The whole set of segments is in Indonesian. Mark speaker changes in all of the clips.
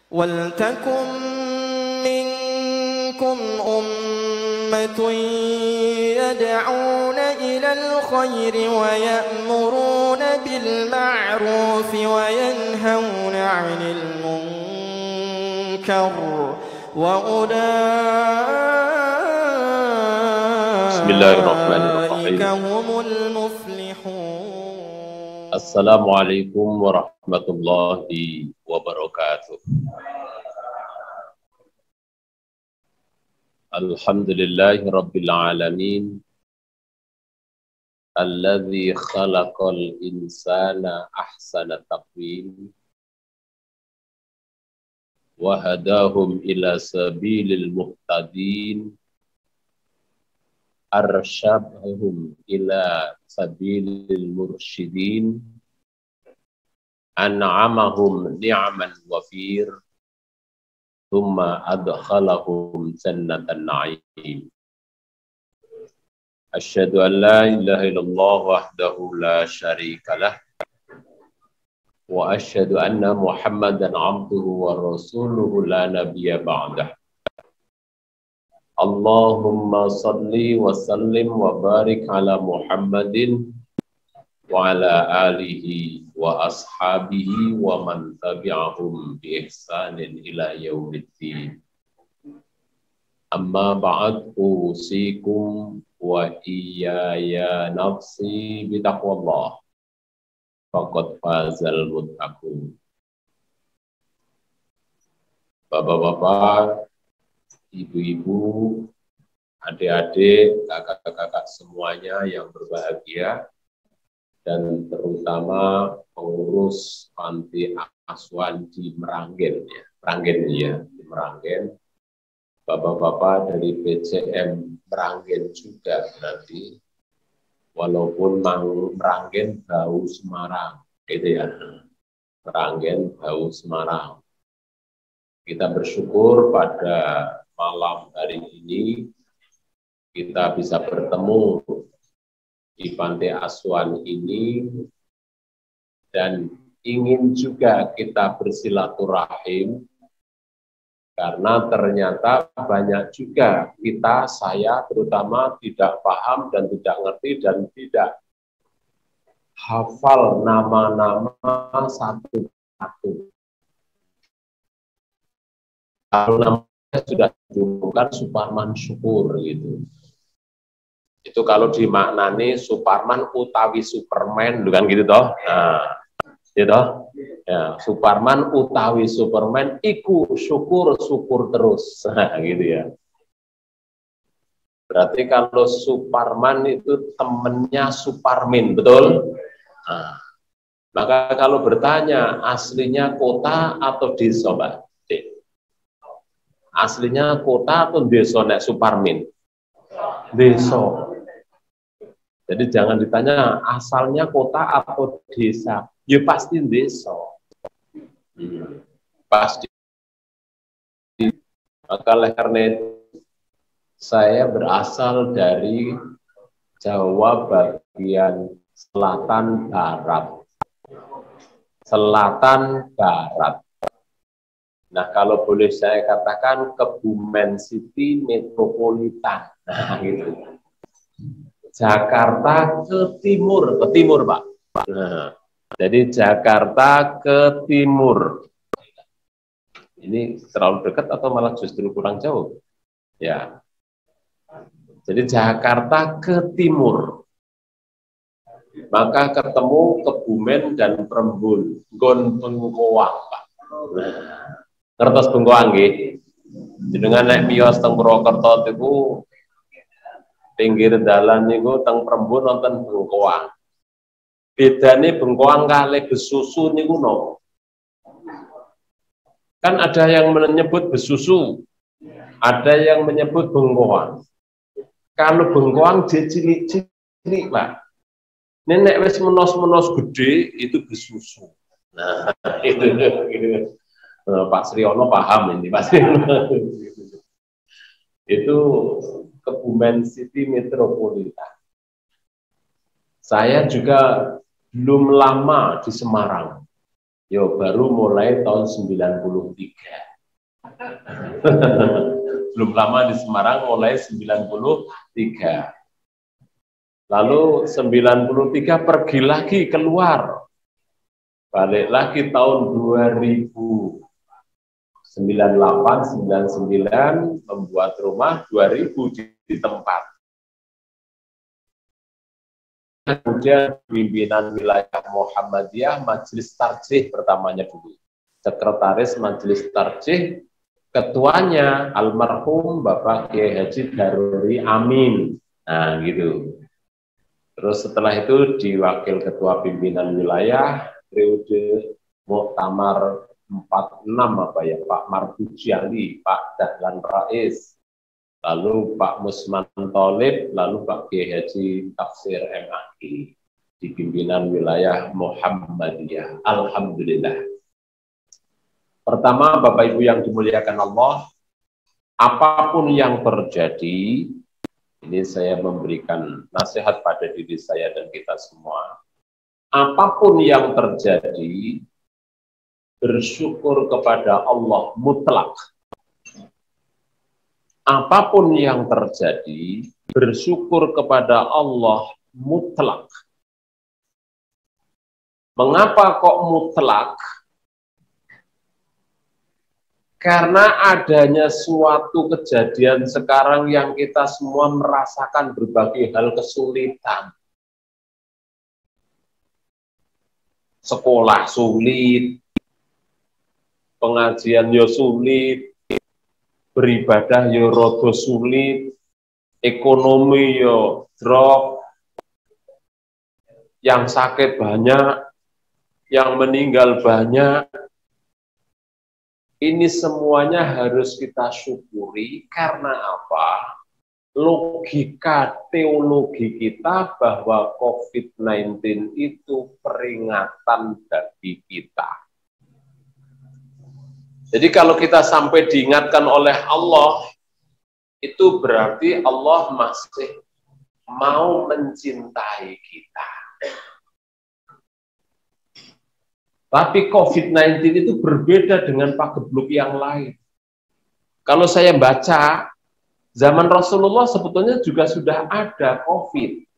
Speaker 1: وَلْتَكُنْ مِنْكُمْ أُمَّةٌ يَدْعُونَ إِلَى الْخَيْرِ وَيَأْمُرُونَ بِالْمَعْرُوفِ وَيَنْهَوْنَ عَنِ الْمُنْكَرِ وَأُولَئِكَ هُمُ الْمُفْلِحُونَ.
Speaker 2: Assalamualaikum warahmatullahi wabarakatuh. Alhamdulillahi rabbil alamin, alladzi khalaqal insana ahsana taqwim wa hadahum ila sabilil muhtadin, arsyadahum ila sabilil mursyidin, an'amahum ni'man wafir, thumma adkhalahum jannatan na'im. Asyhadu an la ilaha illallah wahdahu la syarikalah wa asyhadu anna Muhammadan abduhu wa rasuluhu la nabiyya ba'dah. Allahumma salli wa sallim wa barik ala Muhammadin wa ala alihi wa ashabihi wa man tabi'ahum bi ihsanin ila yaumiddin. Amma ba'd, usikum wa iyaya nafsi bi taqwallah faqad fazal muttaqun. Bapak-bapak, ibu-ibu, adik-adik, kakak-kakak semuanya yang berbahagia, dan terutama pengurus panti asuhan di Meranggen, ya, Meranggen ya, di Meranggen, bapak-bapak dari PCM Meranggen juga nanti, walaupun Meranggen bau Semarang, gitu ya, Meranggen bau Semarang. Kita bersyukur pada malam hari ini kita bisa bertemu di panti asuhan ini dan ingin juga kita bersilaturahim karena ternyata banyak juga saya terutama tidak paham dan tidak ngerti dan tidak hafal nama-nama satu-satu. Kalau namanya sudah diumumkan Suparman Syukur gitu. Itu kalau dimaknani Suparman utawi Superman, bukan gitu toh? Nah, gitu. Ya, Suparman utawi Superman iku syukur terus. Nah, gitu ya. Berarti kalau Suparman itu temennya Suparmin, betul? Nah, maka kalau bertanya aslinya kota atau desa, Pak? Aslinya kota atau desa nek Suparmin? Desa. Jadi jangan ditanya asalnya kota atau desa. Ya pasti desa. Pasti. Maka oleh karena itu saya berasal dari Jawa bagian selatan barat. Selatan barat. Nah, kalau boleh saya katakan Kebumen City Metropolitan. Nah, gitu. Jakarta ke timur Pak. Nah, jadi Jakarta ke timur. Ini terlalu dekat atau malah justru kurang jauh? Ya. Jadi Jakarta ke timur. Maka ketemu Kebumen dan Prembul, Gon Bengkoang, Pak. Nah, ngertos Bengkoang nggih. Jenengan nek miyos teng Purwokerto niku pinggir dalan niku teng Prembul nonton Bengkoang. Bedane Bengkoang kalih Besusu niku no. Kan ada yang menyebut Besusu, ada yang menyebut Bengkoang. Kalau Bengkoang dia cilik-cilik, Pak. Nenek wis menos-menos gede itu Besusu. Nah, itu. Pak Sriono paham ini, Pak Sriono. Itu Kebumen City Metropolitan. Saya juga belum lama di Semarang. Yo baru mulai tahun 93. Belum lama di Semarang mulai 93. Lalu 93 pergi lagi keluar. Balik lagi tahun 2000. 98, 99 membuat rumah 2000 di tempat. Kemudian pimpinan wilayah Muhammadiyah Majelis Tarjih pertamanya dulu. Sekretaris Majelis Tarjih, ketuanya almarhum Bapak Kiai Haji Daruri Amin. Nah, gitu. Terus setelah itu diwakil ketua pimpinan wilayah periode Muktamar 46 apa ya, Pak Marbuji Ali, Pak Dahlan Rais, lalu Pak Musman Tholib, lalu Pak Kiai Haji Tafsir MAI di pimpinan wilayah Muhammadiyah. Alhamdulillah. Pertama, Bapak Ibu yang dimuliakan Allah, apapun yang terjadi, ini saya memberikan nasihat pada diri saya dan kita semua. Apapun yang terjadi, bersyukur kepada Allah mutlak. Apapun yang terjadi, bersyukur kepada Allah mutlak. Mengapa kok mutlak? Karena adanya suatu kejadian sekarang yang kita semua merasakan berbagai hal kesulitan. Sekolah sulit, pengajian yo sulit, beribadah yo rodo sulit, ekonomi yo drop, yang sakit banyak, yang meninggal banyak. Ini semuanya harus kita syukuri karena apa? Logika teologi kita bahwa COVID-19 itu peringatan bagi kita. Jadi kalau kita sampai diingatkan oleh Allah, itu berarti Allah masih mau mencintai kita. Tapi COVID-19 itu berbeda dengan pagebluk yang lain. Kalau saya baca, zaman Rasulullah sebetulnya juga sudah ada COVID.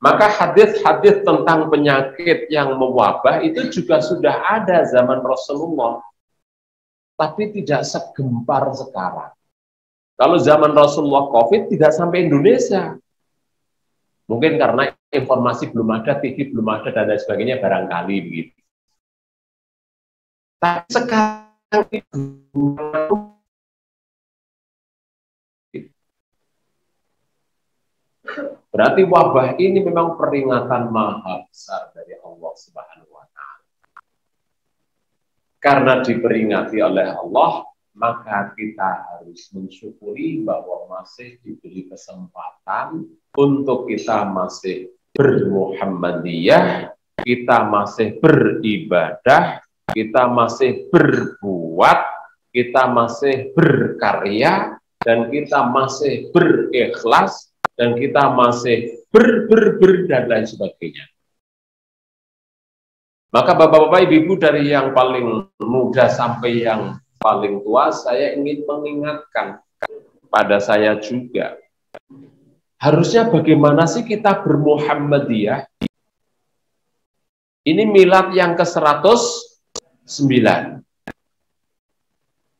Speaker 2: Maka hadis-hadis tentang penyakit yang mewabah itu juga sudah ada zaman Rasulullah. Tapi tidak segempar sekarang. Kalau zaman Rasulullah COVID tidak sampai Indonesia. Mungkin karena informasi belum ada, TV belum ada, dan lain sebagainya barangkali begitu. Tapi sekarang itu berarti wabah ini memang peringatan maha besar dari Allah Subhanahu wa Ta'ala. Karena diperingati oleh Allah, maka kita harus mensyukuri bahwa masih diberi kesempatan untuk kita masih bermuhammadiyah, kita masih beribadah, kita masih berbuat, kita masih berkarya, dan kita masih berikhlas, dan kita masih ber dan lain sebagainya. Maka bapak-bapak, ibu-ibu dari yang paling muda sampai yang paling tua, saya ingin mengingatkan pada saya juga. Harusnya bagaimana sih kita bermuhammadiyah? Ini milad yang ke-109.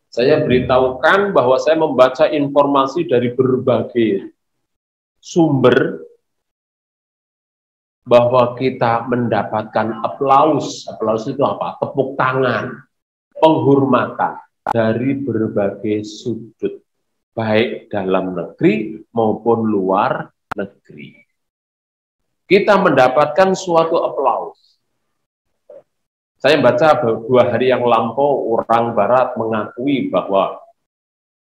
Speaker 2: Saya beritahukan bahwa saya membaca informasi dari berbagai sumber bahwa kita mendapatkan aplaus. Aplaus itu apa? Tepuk tangan, penghormatan dari berbagai sudut, baik dalam negeri maupun luar negeri. Kita mendapatkan suatu aplaus. Saya baca 2 hari yang lampau orang Barat mengakui bahwa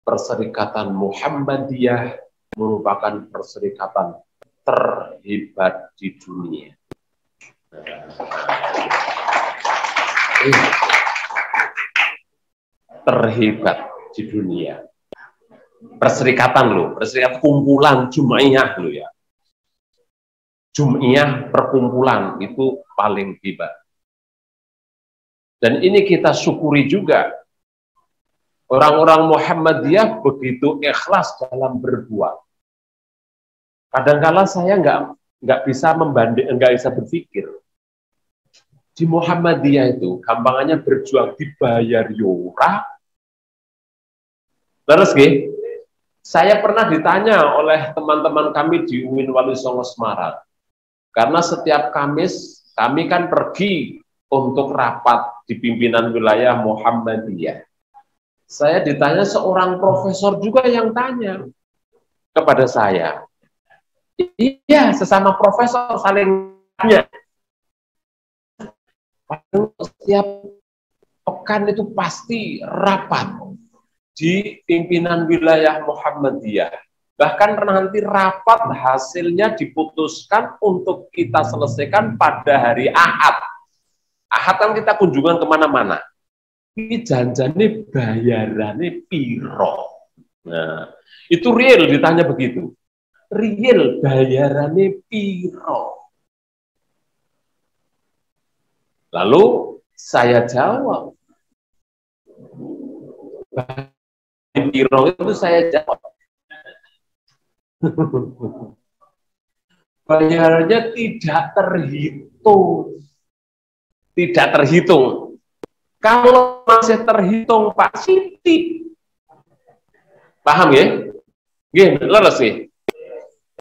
Speaker 2: Perserikatan Muhammadiyah merupakan perserikatan terhebat di dunia. Terhebat di dunia. Perserikatan loh, perserikatan kumpulan Jum'iyah loh ya. Jum'iyah perkumpulan itu paling hebat. Dan ini kita syukuri juga. Orang-orang Muhammadiyah begitu ikhlas dalam berbuat. Kadang-kala saya nggak bisa membanding, nggak bisa berpikir. Di Muhammadiyah itu gampangannya berjuang dibayar yura. Terus saya pernah ditanya oleh teman-teman kami di UIN Wali Songo Semarang. Karena setiap Kamis kami kan pergi untuk rapat di pimpinan wilayah Muhammadiyah. Saya ditanya seorang profesor juga yang tanya kepada saya. Iya, sesama profesor saling tanya. Setiap pekan itu pasti rapat di pimpinan wilayah Muhammadiyah. Bahkan nanti rapat hasilnya diputuskan untuk kita selesaikan pada hari Ahad. Ahad kan kita kunjungan kemana-mana. Ini janjane bayarane piro. Nah, itu real ditanya begitu. Real bayarane piro. Lalu saya jawab. Piro itu saya jawab. Bayarnya tidak terhitung. Tidak terhitung. Kalau masih terhitung Pak Siti, paham ya? Gini, leres sih.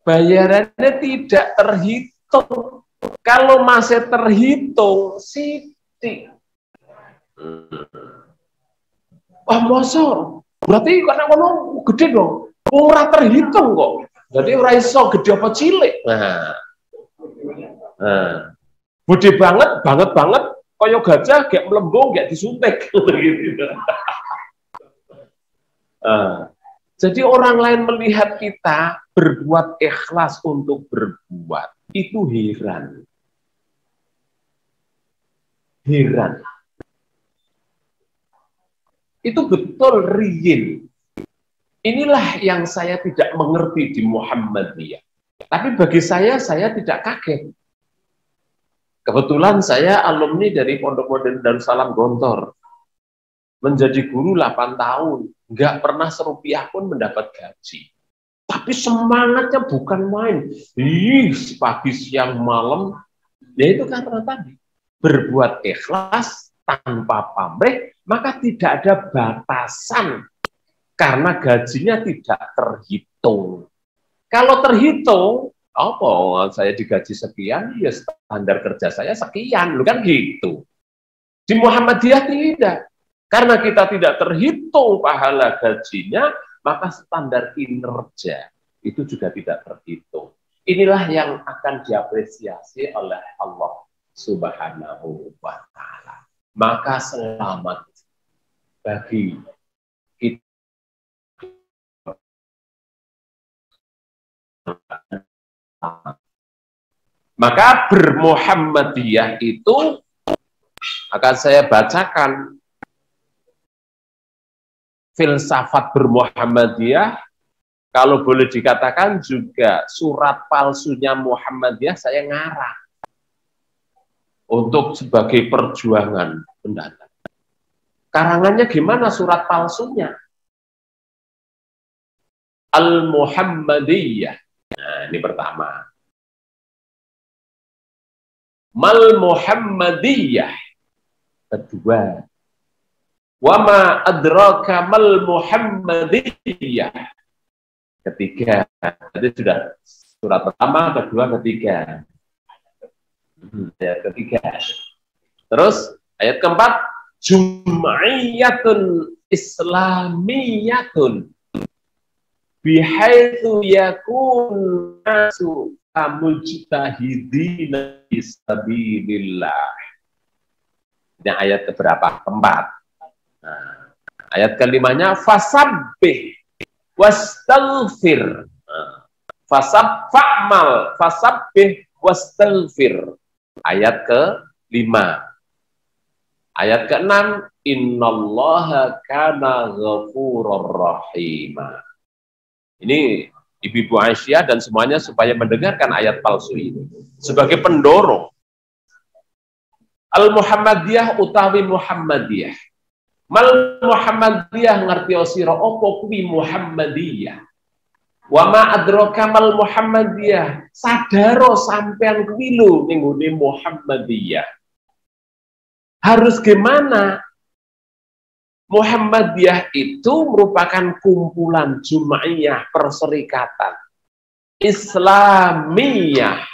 Speaker 2: Bayarannya tidak terhitung. Kalau masih terhitung, Siti. Wah, mosor. Berarti karena kono gede dong. Ora terhitung kok. Jadi ora iso gede apa cilik. Nah. Gede banget, banget. Koyo gajah gak melembung, gak disuntik. Jadi orang lain melihat kita berbuat ikhlas untuk berbuat, itu heran. Heran. Itu betul real. Inilah yang saya tidak mengerti di Muhammadiyah. Tapi bagi saya tidak kaget. Kebetulan saya alumni dari Pondok Modern Darussalam Gontor. Menjadi guru 8 tahun. Nggak pernah serupiah pun mendapat gaji. Tapi semangatnya bukan main. Pagi, siang, malam. Ya itu karena tadi. Berbuat ikhlas tanpa pamrih, maka tidak ada batasan. Karena gajinya tidak terhitung. Kalau terhitung, apa saya digaji sekian, ya standar kerja saya sekian, kan gitu. Di Muhammadiyah tidak. Karena kita tidak terhitung pahala gajinya, maka standar kinerja itu juga tidak terhitung. Inilah yang akan diapresiasi oleh Allah Subhanahu wa Ta'ala. Maka selamat bagi kita. Maka bermuhammadiyah itu akan saya bacakan filsafat bermuhammadiyah, kalau boleh dikatakan juga surat palsunya Muhammadiyah saya ngarang untuk sebagai perjuangan pendatang. Karangannya gimana surat palsunya? Al-Muhammadiyah. Nah, ini pertama. Mal Muhammadiyah. Kedua. Wa ma adraka mal Muhammadiyah. Ketiga. Jadi sudah surat pertama, kedua, ketiga. Ayat ketiga. Terus ayat keempat, Jum'iyatun Islamiyatun bihaitsu yakun nasu mujtahidina fisabilillah. Ini ayat keberapa? Keempat. Nah, ayat kelimanya fasabbih wastaghfir. Fa'mal fasabbih wastaghfir. Ayat ke-5. Ayat ke-6, innallaha kana ghafurur rahima. Ini Ibu Aisyah dan semuanya supaya mendengarkan ayat palsu ini sebagai pendorong. Al-Muhammadiyah utawi Muhammadiyah. Mal Muhammadiyah ngerti sira apa kuwi Muhammadiyah. Wa ma adraka mal Muhammadiyah. Sadaro sampean kuwi lho ning nggone Muhammadiyah. Harus gimana? Muhammadiyah itu merupakan kumpulan Jumaiyah perserikatan Islamiyah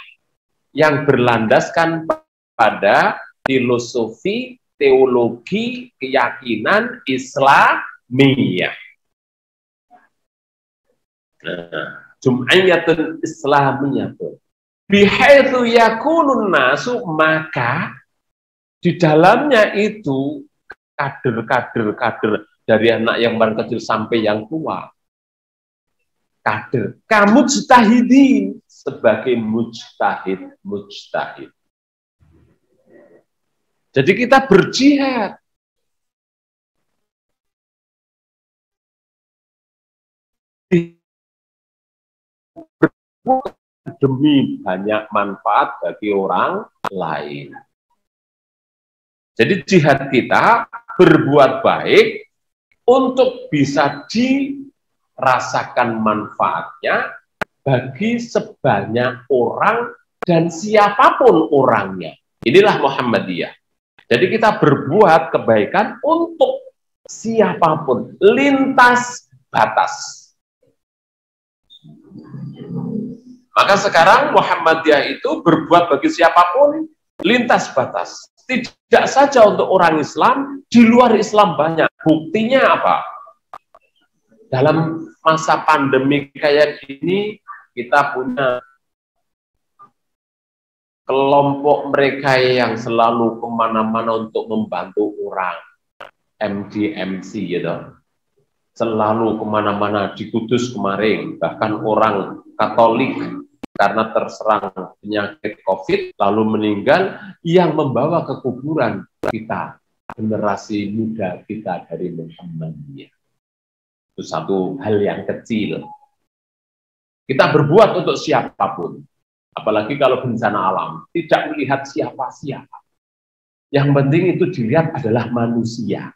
Speaker 2: yang berlandaskan pada filosofi, teologi, keyakinan Islamiyah. Jum'iyatun Islamiyatun. Bihaitsu yakunun nasu, maka di dalamnya itu kader dari anak yang paling kecil sampai yang tua. Kader. Kamu mujtahidin sebagai mujtahid. Jadi kita berjihad. Demi banyak manfaat bagi orang lain. Jadi jihad kita berbuat baik untuk bisa dirasakan manfaatnya bagi sebanyak orang dan siapapun orangnya. Inilah Muhammadiyah. Jadi kita berbuat kebaikan untuk siapapun, lintas batas. Maka sekarang Muhammadiyah itu berbuat bagi siapapun, lintas batas. Tidak saja untuk orang Islam, di luar Islam banyak. Buktinya apa? Dalam masa pandemi kayak gini, kita punya kelompok mereka yang selalu kemana-mana untuk membantu orang. MDMC gitu. Selalu kemana-mana, di Kudus kemarin, bahkan orang Katolik karena terserang penyakit COVID, lalu meninggal, yang membawa ke kuburan kita, generasi muda kita dari Muhammadiyah. Itu satu hal yang kecil. Kita berbuat untuk siapapun, apalagi kalau bencana alam, tidak melihat siapa-siapa. Yang penting itu dilihat adalah manusia.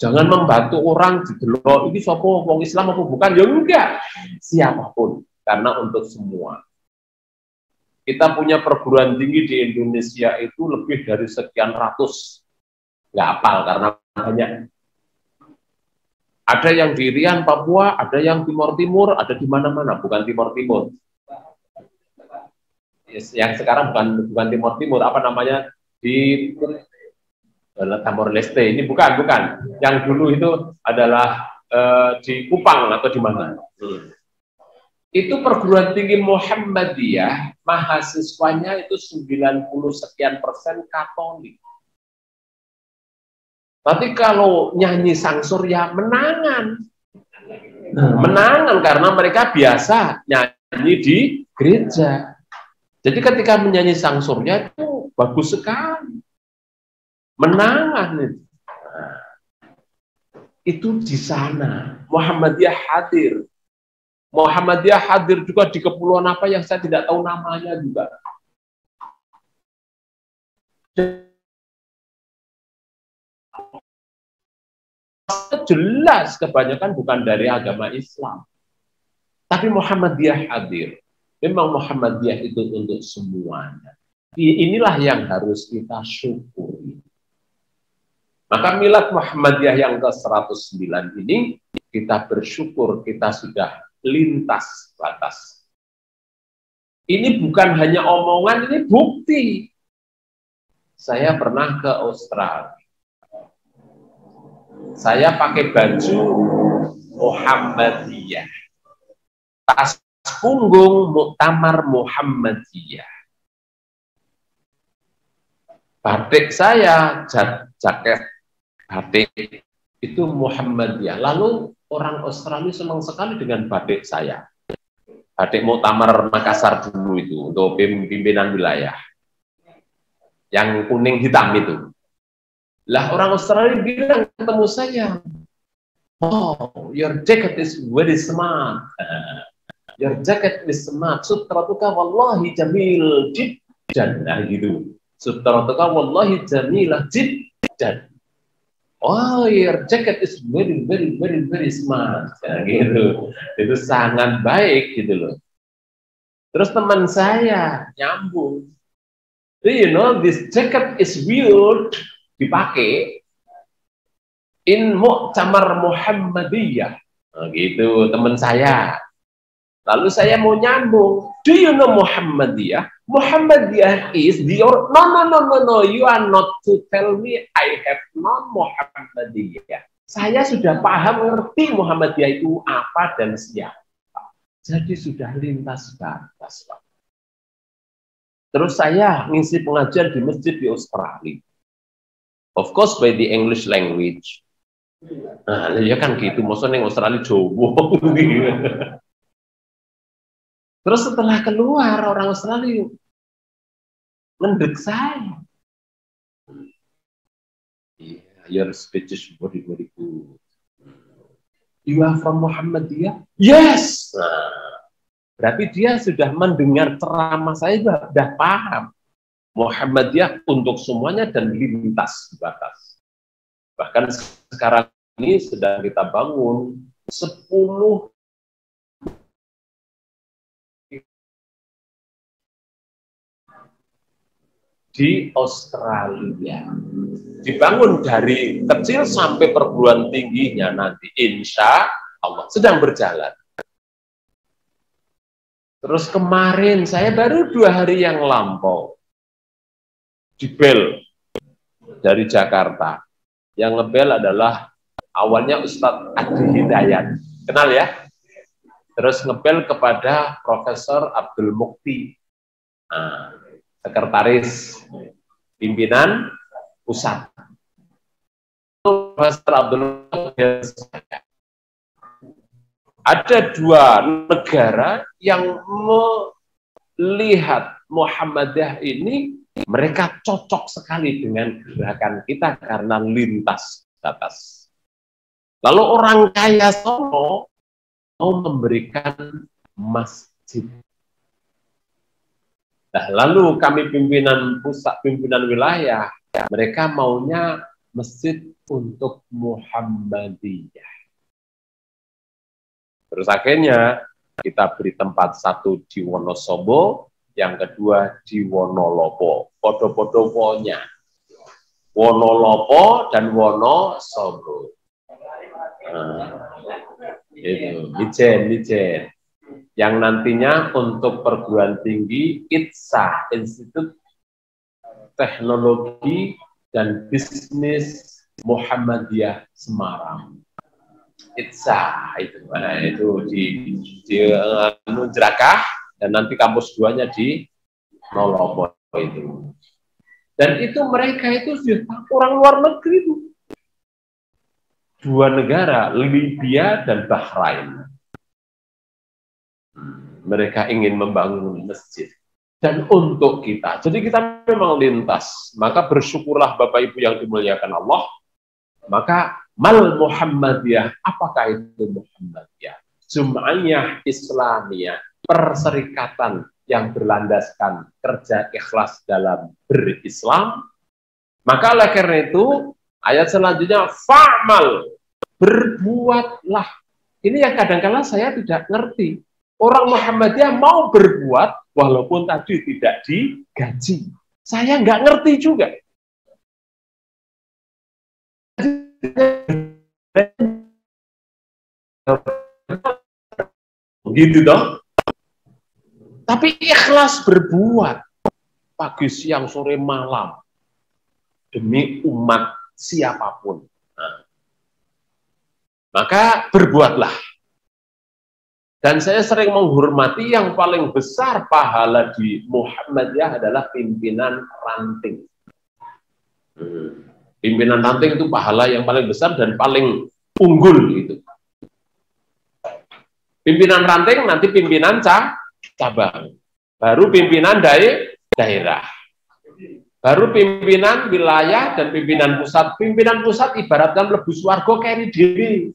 Speaker 2: Jangan membantu orang didelok, ini siapa, wong Islam apa bukan? Ya enggak, siapapun, karena untuk semua. Kita punya perguruan tinggi di Indonesia itu lebih dari sekian ratus. Nggak hafal karena banyak. Ada yang di Irian, Papua, ada yang Timur Timur, ada di mana-mana, bukan Timur Timur. Yang sekarang bukan Timur Timur, apa namanya, di Timor Leste, ini bukan. Yang dulu itu adalah di Kupang atau di mana. Itu perguruan tinggi Muhammadiyah, mahasiswanya itu 90 sekian persen Katolik. Tapi kalau nyanyi sangsur ya menangan. Menangan karena mereka biasa nyanyi di gereja. Jadi ketika menyanyi sangsurnya itu bagus sekali. Menangan itu. Nah, itu di sana. Muhammadiyah hadir. Muhammadiyah hadir juga di kepulauan apa yang saya tidak tahu namanya juga. Jelas kebanyakan bukan dari agama Islam. Tapi Muhammadiyah hadir. Memang Muhammadiyah itu untuk semuanya. Inilah yang harus kita syukuri. Maka milad Muhammadiyah yang ke-109 ini, kita bersyukur kita sudah lintas batas. Ini bukan hanya omongan, ini bukti. Saya pernah ke Australia. Saya pakai baju Muhammadiyah. Tas punggung Muktamar Muhammadiyah. Batik saya, jaket batik itu Muhammadiyah. Lalu orang Australia senang sekali dengan batik saya. Batik Muktamar Makassar dulu itu, untuk pimpinan wilayah. Yang kuning hitam itu. Lah orang Australia bilang ketemu saya, oh, your jacket is very smart. Your jacket is smart. Sutratuka wallahi jamil jiddan. Nah gitu. Sutra teka wallahi jamilah jiddan. Oh, your jacket is very, very, very, very smart. Ya, gitu. Itu sangat baik gitu loh. Terus teman saya nyambung. Do you know this jacket is weird dipakai in Muktamar Muhammadiyah. Nah, gitu teman saya. Lalu saya mau nyambung. Do you know Muhammadiyah? Muhammadiyah is the no, you are not to tell me I have non Muhammadiyah. Saya sudah paham ngerti Muhammadiyah itu apa dan siapa. Jadi sudah lintas batas, Pak. Terus saya ngisi pengajian di masjid di Australia. Of course by the English language. Nah, ya kan gitu, maksudnya yang Australia Jawa. Terus setelah keluar orang Australia mendek saya. Yeah, your speech is very, very good. You are from Muhammadiyah? Yes. Nah, berarti dia sudah mendengar ceramah saya, sudah paham. Muhammadiyah untuk semuanya dan lintas batas. Bahkan sekarang ini sedang kita bangun 10 di Australia. Dibangun dari kecil sampai perguruan tingginya nanti, insya Allah sedang berjalan. Terus kemarin saya baru 2 hari yang lampau di bel dari Jakarta. Yang ngebel adalah awalnya Ustadz Adi Hidayat, kenal ya? Terus ngebel kepada Profesor Abdul Mukti. Nah, sekretaris pimpinan pusat. Profesor Abdul ada 2 negara yang melihat Muhammadiyah ini, mereka cocok sekali dengan gerakan kita karena lintas batas. Lalu orang kaya Solo mau memberikan masjid. Nah, lalu kami pimpinan pusat, pimpinan wilayah, mereka maunya masjid untuk Muhammadiyah. Terus akhirnya kita beri tempat satu di Wonosobo, yang kedua di Wonolopo. Podo-podo-ponya. Wonolopo dan Wonosobo. Nah, itu, Mijen. Yang nantinya untuk perguruan tinggi ITSA, Institut Teknologi dan Bisnis Muhammadiyah Semarang. ITSA itu, nah, itu di Jerakah, dan nanti kampus 2-nya di Nolopo itu. Dan itu mereka itu orang luar negeri itu. 2 negara, Libya dan Bahrain. Mereka ingin membangun masjid. Dan untuk kita, jadi kita memang lintas. Maka bersyukurlah Bapak Ibu yang dimuliakan Allah. Maka mal Muhammadiyah, apakah itu Muhammadiyah? Jum'iyah Islamiyah, perserikatan yang berlandaskan kerja ikhlas dalam berislam. Maka oleh karena itu, ayat selanjutnya, fa'mal, berbuatlah. Ini yang kadang-kadang saya tidak ngerti. Orang Muhammadiyah mau berbuat, walaupun tadi tidak digaji. Saya nggak ngerti juga. Gitu dong. Tapi ikhlas berbuat pagi, siang, sore, malam demi umat siapapun. Nah, maka berbuatlah. Dan saya sering menghormati yang paling besar pahala di Muhammadiyah adalah pimpinan ranting. Pimpinan ranting itu pahala yang paling besar dan paling unggul gitu. Pimpinan ranting nanti pimpinan cabang, baru pimpinan daerah, baru pimpinan wilayah dan pimpinan pusat. Pimpinan pusat ibaratkan mlebu swarga keri dhewe.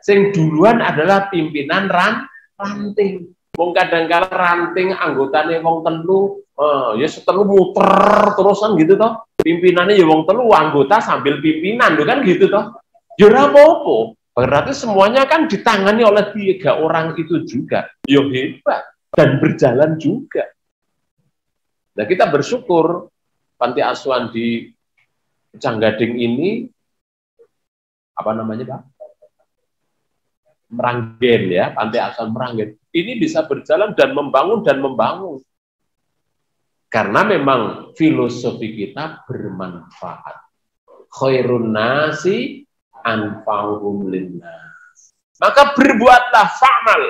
Speaker 2: Sing duluan adalah pimpinan ranting. Wong kadang-kadang ranting anggotane wong 3, Ya setelu muter terusan gitu toh. Pimpinannya ya wong telu, anggota sambil pimpinan tuh kan gitu toh. Ya ora apa-apa. Berarti semuanya kan ditangani oleh 3 orang itu juga. Ya hebat dan berjalan juga. Nah, kita bersyukur panti asuhan di Canggading ini apa namanya, Pak? Meranggen ya, panti asuhan Meranggen. Ini bisa berjalan dan membangun. Karena memang filosofi kita bermanfaat. Khairun nasi anfa'uhum linnas. Maka berbuatlah, fa'mal.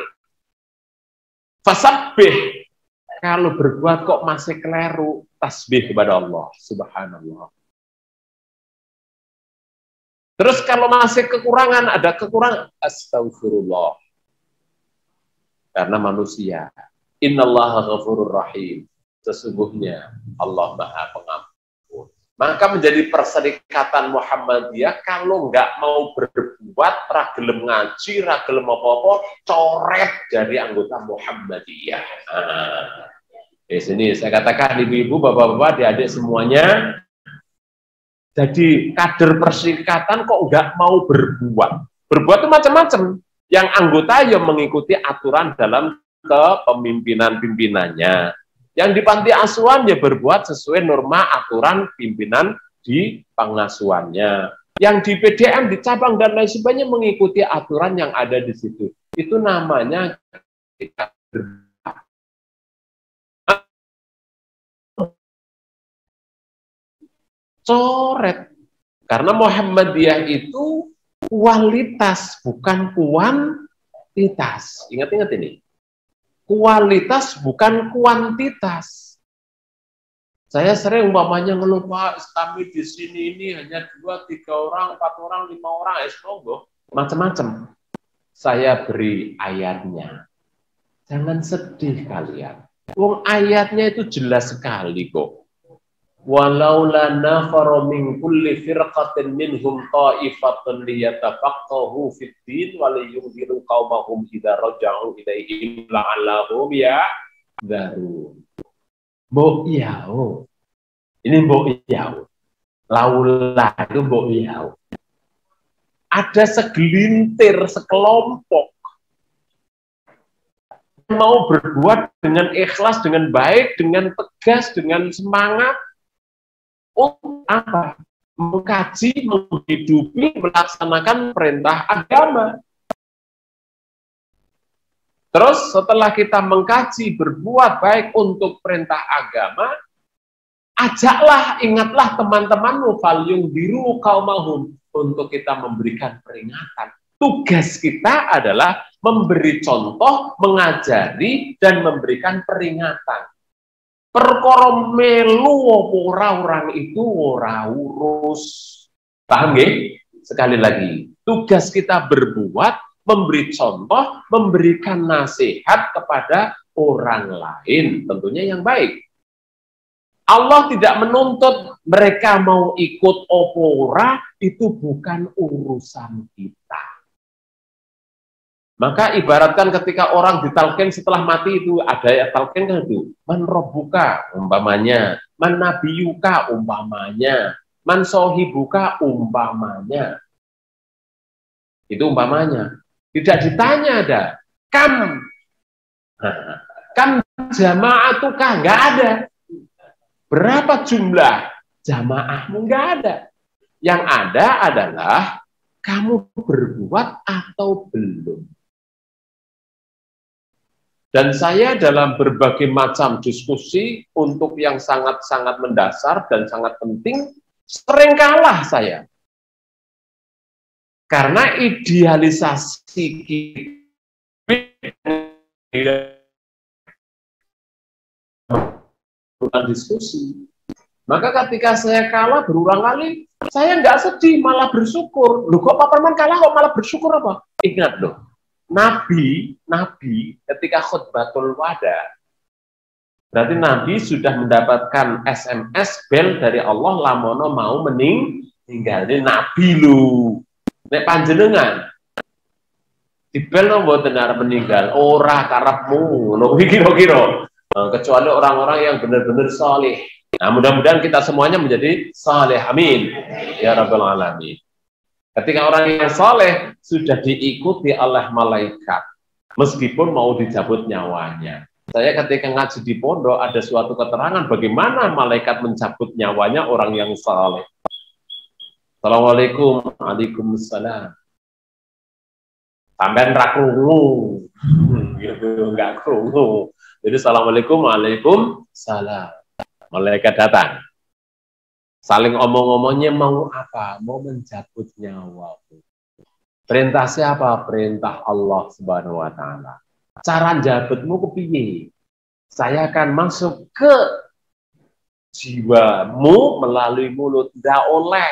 Speaker 2: Fasabbih. Kalau berbuat kok masih keliru, tasbih kepada Allah Subhanallah. Terus kalau masih kekurangan, ada kekurangan, astagfirullah. Karena manusia. Innallaha ghafurur rahim. Sesungguhnya Allah Maha Pengampun. Maka menjadi perserikatan Muhammadiyah, kalau nggak mau berbuat, ragelem ngaji, ragelem apa-apa, coret dari anggota Muhammadiyah. Di sini saya katakan, ibu-ibu, bapak-bapak, adik-adik semuanya, jadi kader perserikatan kok nggak mau berbuat. Berbuat itu macam-macam. Yang anggota yang mengikuti aturan dalam kepemimpinan-pimpinannya. Yang di panti asuhan ya berbuat sesuai norma aturan pimpinan di pengasuhannya. Yang di PDM, di cabang dan lain sebagainya mengikuti aturan yang ada di situ. Itu namanya kita coret. Karena Muhammadiyah itu kualitas, bukan kuantitas. Ingat-ingat ini. Kualitas bukan kuantitas. Saya sering umpamanya ngeluh, Pak, kami di sini ini hanya 2, 3 orang, 4 orang, 5 orang, monggo, macam-macam. Saya beri ayatnya. Jangan sedih kalian. Wong ayatnya itu jelas sekali kok. Walaula nafara min kulli firqatin minhum ta'ifatun liyatafaqahu fid din wa liyunziru qaumahum idza raja'u ilaihim la'allahum ya'dharun. Mbok yao. Ini mbok yao. Laula itu mbok yao. Ada segelintir, sekelompok mau berbuat dengan ikhlas, dengan baik, dengan tegas, dengan semangat. Untuk apa? Mengkaji, menghidupi, melaksanakan perintah agama. Terus setelah kita mengkaji, berbuat baik untuk perintah agama, ajaklah, ingatlah teman-temanmu, falyunziru qaumahum, untuk kita memberikan peringatan. Tugas kita adalah memberi contoh, mengajari, dan memberikan peringatan. Perkara melu ora orang itu ora urus. Paham nggih? Sekali lagi, tugas kita berbuat, memberi contoh, memberikan nasihat kepada orang lain, tentunya yang baik. Allah tidak menuntut mereka mau ikut opora, itu bukan urusan kita. Maka ibaratkan ketika orang ditalkin setelah mati itu ada ya talkin kan itu, man robbuka umpamanya, man nabiyuka umpamanya, man sohibuka umpamanya. Itu umpamanya. Tidak ditanya ada, kam jamaatuka, nggak ada. Berapa jumlah jamaahmu, nggak ada. Yang ada adalah kamu berbuat atau belum. Dan saya dalam berbagai macam diskusi untuk yang sangat-sangat mendasar dan sangat penting, sering kalah saya. Karena idealisasi kita diskusi. Maka ketika saya kalah berulang kali, saya nggak sedih, malah bersyukur. Loh kok Pak Parman kalah kok malah bersyukur apa? Ingat loh. Nabi ketika khutbatul wada, berarti Nabi sudah mendapatkan SMS bel dari Allah lamono mau meninggal. Ini Nabi lu, nek panjenengan di bel no mboten arep meninggal, ora karepmu, lho kira-kira. kecuali orang-orang yang benar-benar saleh. Nah, mudah-mudahan kita semuanya menjadi saleh. Amin. Ya Rabbal Alamin. Ketika orang yang saleh sudah diikuti oleh malaikat, meskipun mau dicabut nyawanya. Saya ketika ngaji di pondok ada suatu keterangan bagaimana malaikat mencabut nyawanya orang yang saleh. Assalamualaikum. Waalaikumsalam. Sampai ra krungu. Gitu, enggak krungu. Jadi assalamualaikum, waalaikumsalam. Malaikat datang. Saling omong-omongnya mau apa? Mau mencabut nyawa. Perintah siapa? Perintah Allah Subhanahu wa taala. Cara jabutmu kepiye? Saya akan masuk ke jiwamu melalui mulut. Nggak oleh.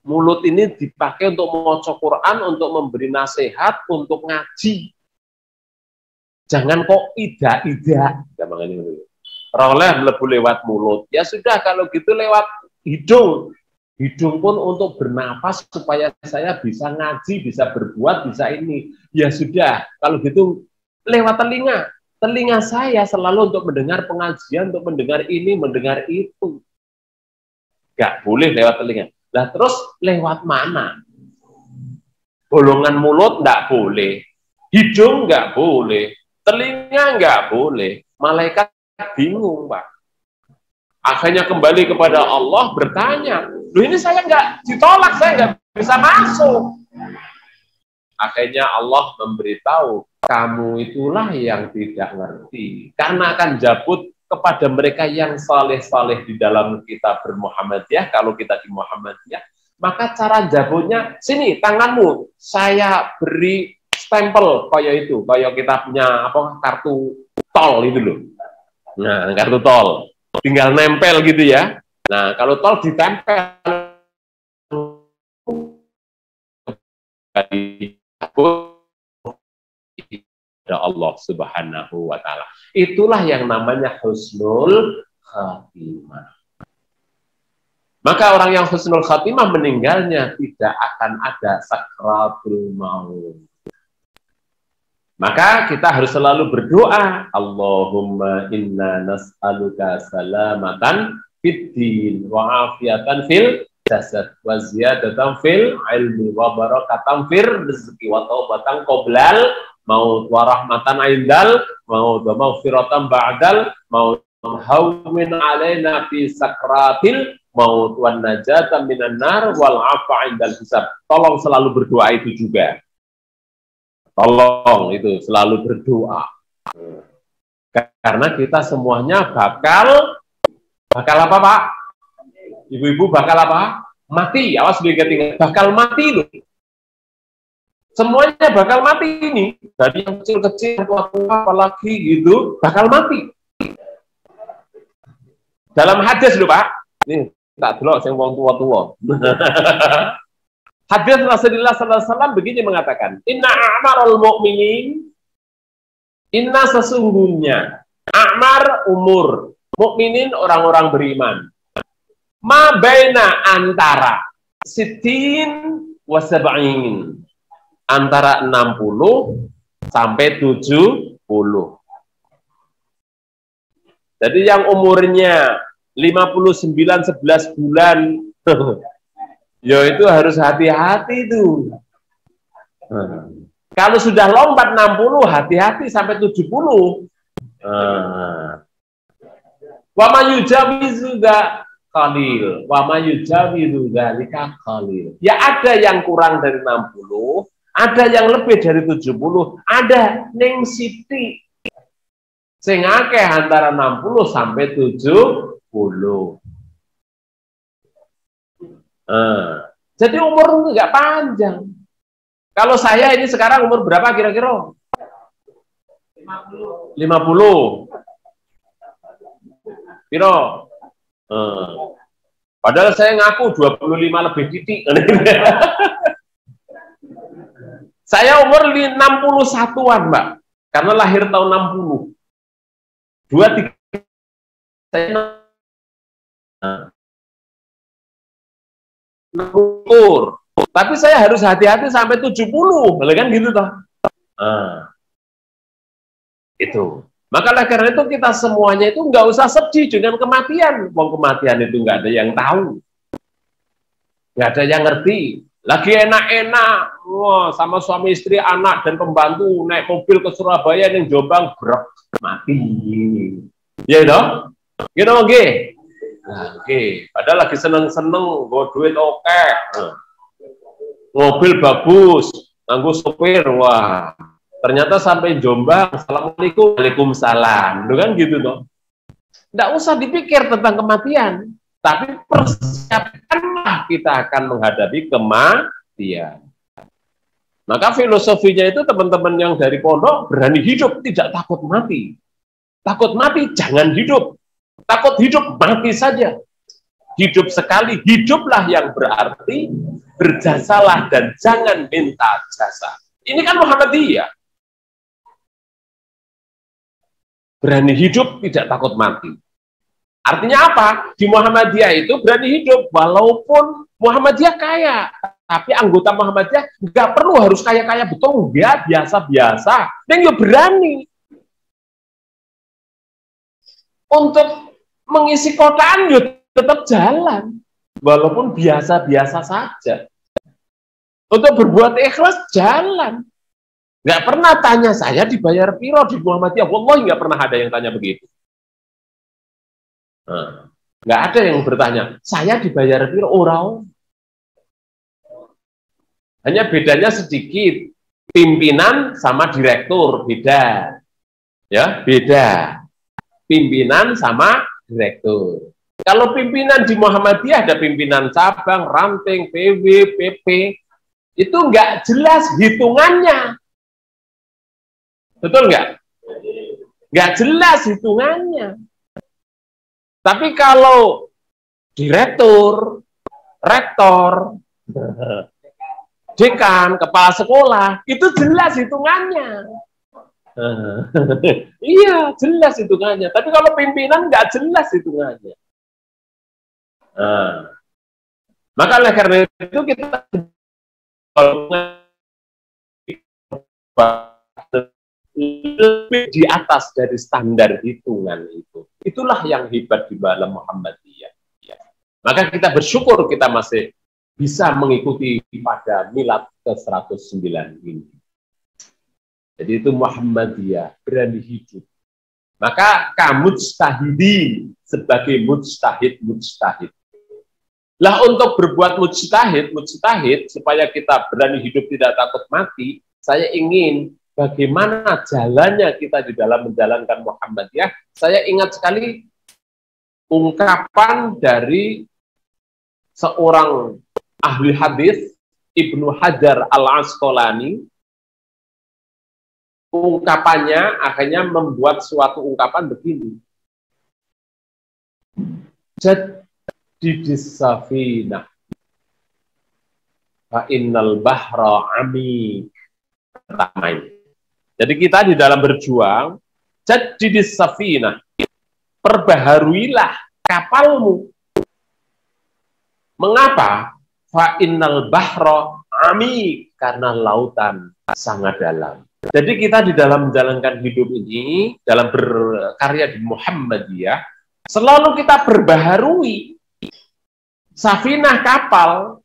Speaker 2: Mulut ini dipakai untuk membaca Quran, untuk memberi nasihat, untuk ngaji. Jangan kok ida-ida. Roleh mlebu lewat mulut. Ya sudah, kalau gitu lewat hidung. Hidung pun untuk bernapas supaya saya bisa ngaji, bisa berbuat, bisa ini. Ya sudah, kalau gitu lewat telinga. Telinga saya selalu untuk mendengar pengajian, untuk mendengar ini, mendengar itu. Gak boleh lewat telinga. Nah terus lewat mana? Bolongan mulut nggak boleh. Hidung nggak boleh. Telinga nggak boleh. Malaikat bingung, Pak. Akhirnya kembali kepada Allah bertanya, loh ini saya nggak ditolak, saya nggak bisa masuk. Akhirnya Allah memberitahu, kamu itulah yang tidak ngerti. Karena akan jabut kepada mereka yang saleh-saleh di dalam kitab bermuhammadiyah, kalau kita di Muhammadiyah, maka cara jabutnya, sini tanganmu, saya beri stempel kayak itu, kayak kita punya apa kartu tol itu loh. Nah, kartu tol. Tinggal nempel gitu ya. Nah, kalau tol ditempel kepada Allah Subhanahu wa taala. Itulah yang namanya husnul khatimah. Maka orang yang husnul khatimah meninggalnya tidak akan ada sakratul maut. Maka kita harus selalu berdoa, Allahumma inna nas'aluka salamatan fid din wa afiatan fil jasad wa ziyadatan fil ilmi wa barakatan fir rizqi wa taubatan qoblal maut wa rahmatan indal maut wa maghfiratan ba'dal maut hawmin alaina fi sakratil maut wan najatan minan nar wal afa indal hisab. Tolong selalu berdoa itu juga. Tolong itu selalu berdoa. Karena kita semuanya bakal apa, Pak? Ibu-ibu bakal apa? Mati. Awas diingat-ingat, bakal mati loh. Semuanya bakal mati ini. Dari yang kecil-kecil, tua-tua, apalagi gitu, bakal mati. Dalam hadis loh, Pak. Ini tak dulu, saya ngomong tua-tua. Hadis Rasulullah SAW begini mengatakan, Inna a'marul mu'minin, inna sesungguhnya, a'mar umur, mukminin orang-orang beriman, ma baina antara sitin wa sab'in, antara 60 sampai 70. Jadi yang umurnya 59 11 bulan ya itu harus hati-hati tuh. Kalau sudah lompat 60, hati-hati sampai 70. Wa ma yujawizu qalil, wa ma yujawizu dzalika qalil. Ya ada yang kurang dari 60, ada yang lebih dari 70, ada ning siti. Sing akeh antara 60 sampai 70. Jadi umur nggak panjang. Kalau saya ini sekarang umur berapa kira-kira? 50. Piro? Padahal saya ngaku 25 lebih titik. Saya umur 61-an, Mbak. Karena lahir tahun 60. 23 saya ukur. Tapi saya harus hati-hati sampai 70, kan gitu toh. Itu. Maka karena itu kita semuanya itu nggak usah sedih dengan kematian. Wong kematian itu nggak ada yang tahu, nggak ada yang ngerti. Lagi enak-enak, wah, sama suami istri, anak dan pembantu naik mobil ke Surabaya yang Jombang, brek, mati. Ya dong, gitu oke. Nah, oke. Padahal lagi seneng-seneng, gue duit oke, mobil bagus, nganggo sopir, wah. Ternyata sampai Jombang, assalamualaikum, waalaikumsalam, kan gitu dong. Tidak usah dipikir tentang kematian, tapi persiapkanlah kita akan menghadapi kematian. Maka filosofinya itu teman-teman yang dari pondok berani hidup, tidak takut mati. Takut mati, jangan hidup. Takut hidup, mati saja. Hidup sekali, hiduplah yang berarti, berjasalah dan jangan minta jasa. Ini kan Muhammadiyah. Berani hidup, tidak takut mati. Artinya apa? Di Muhammadiyah itu berani hidup, walaupun Muhammadiyah kaya, tapi anggota Muhammadiyah nggak perlu harus kaya-kaya betul, dia biasa-biasa, dan dia berani untuk mengisi kotaan, dia tetap jalan, walaupun biasa-biasa saja. Untuk berbuat ikhlas, jalan. Nggak pernah tanya, saya dibayar piro di Muhammadiyah. Wallahi nggak pernah ada yang tanya begitu. Nah, nggak ada yang bertanya, saya dibayar piro? Orang. Hanya bedanya sedikit. Pimpinan sama direktur, beda. Ya, beda. Pimpinan sama direktur. Kalau pimpinan di Muhammadiyah ada pimpinan cabang, ranting, PW, PP, itu nggak jelas hitungannya. Betul nggak? Nggak jelas hitungannya. Tapi kalau direktur, rektor, dekan, kepala sekolah, itu jelas hitungannya. Iya, jelas hitungannya. Tapi kalau pimpinan nggak jelas hitungannya. Maka oleh karena itu kita lebih di atas dari standar hitungan itu. Itulah yang hebat di dalam Muhammadiyah. Maka kita bersyukur kita masih bisa mengikuti pada milad ke-109 ini. Jadi itu Muhammadiyah, berani hidup. Maka kamu mujtahidin sebagai mujtahid. Lah untuk berbuat mujtahid supaya kita berani hidup tidak takut mati, saya ingin bagaimana jalannya kita di dalam menjalankan Muhammadiyah. Saya ingat sekali ungkapan dari seorang ahli hadis, Ibnu Hajar Al-Asqalani. Ungkapannya akhirnya membuat suatu ungkapan begini. Jadidis safinah fa innal bahra amik. Jadi kita di dalam berjuang, jadidis safinah, perbaharuilah kapalmu. Mengapa? Fa innal bahra amik, karena lautan sangat dalam. Jadi kita di dalam menjalankan hidup ini, dalam berkarya di Muhammadiyah, selalu kita berbaharui. Safinah kapal.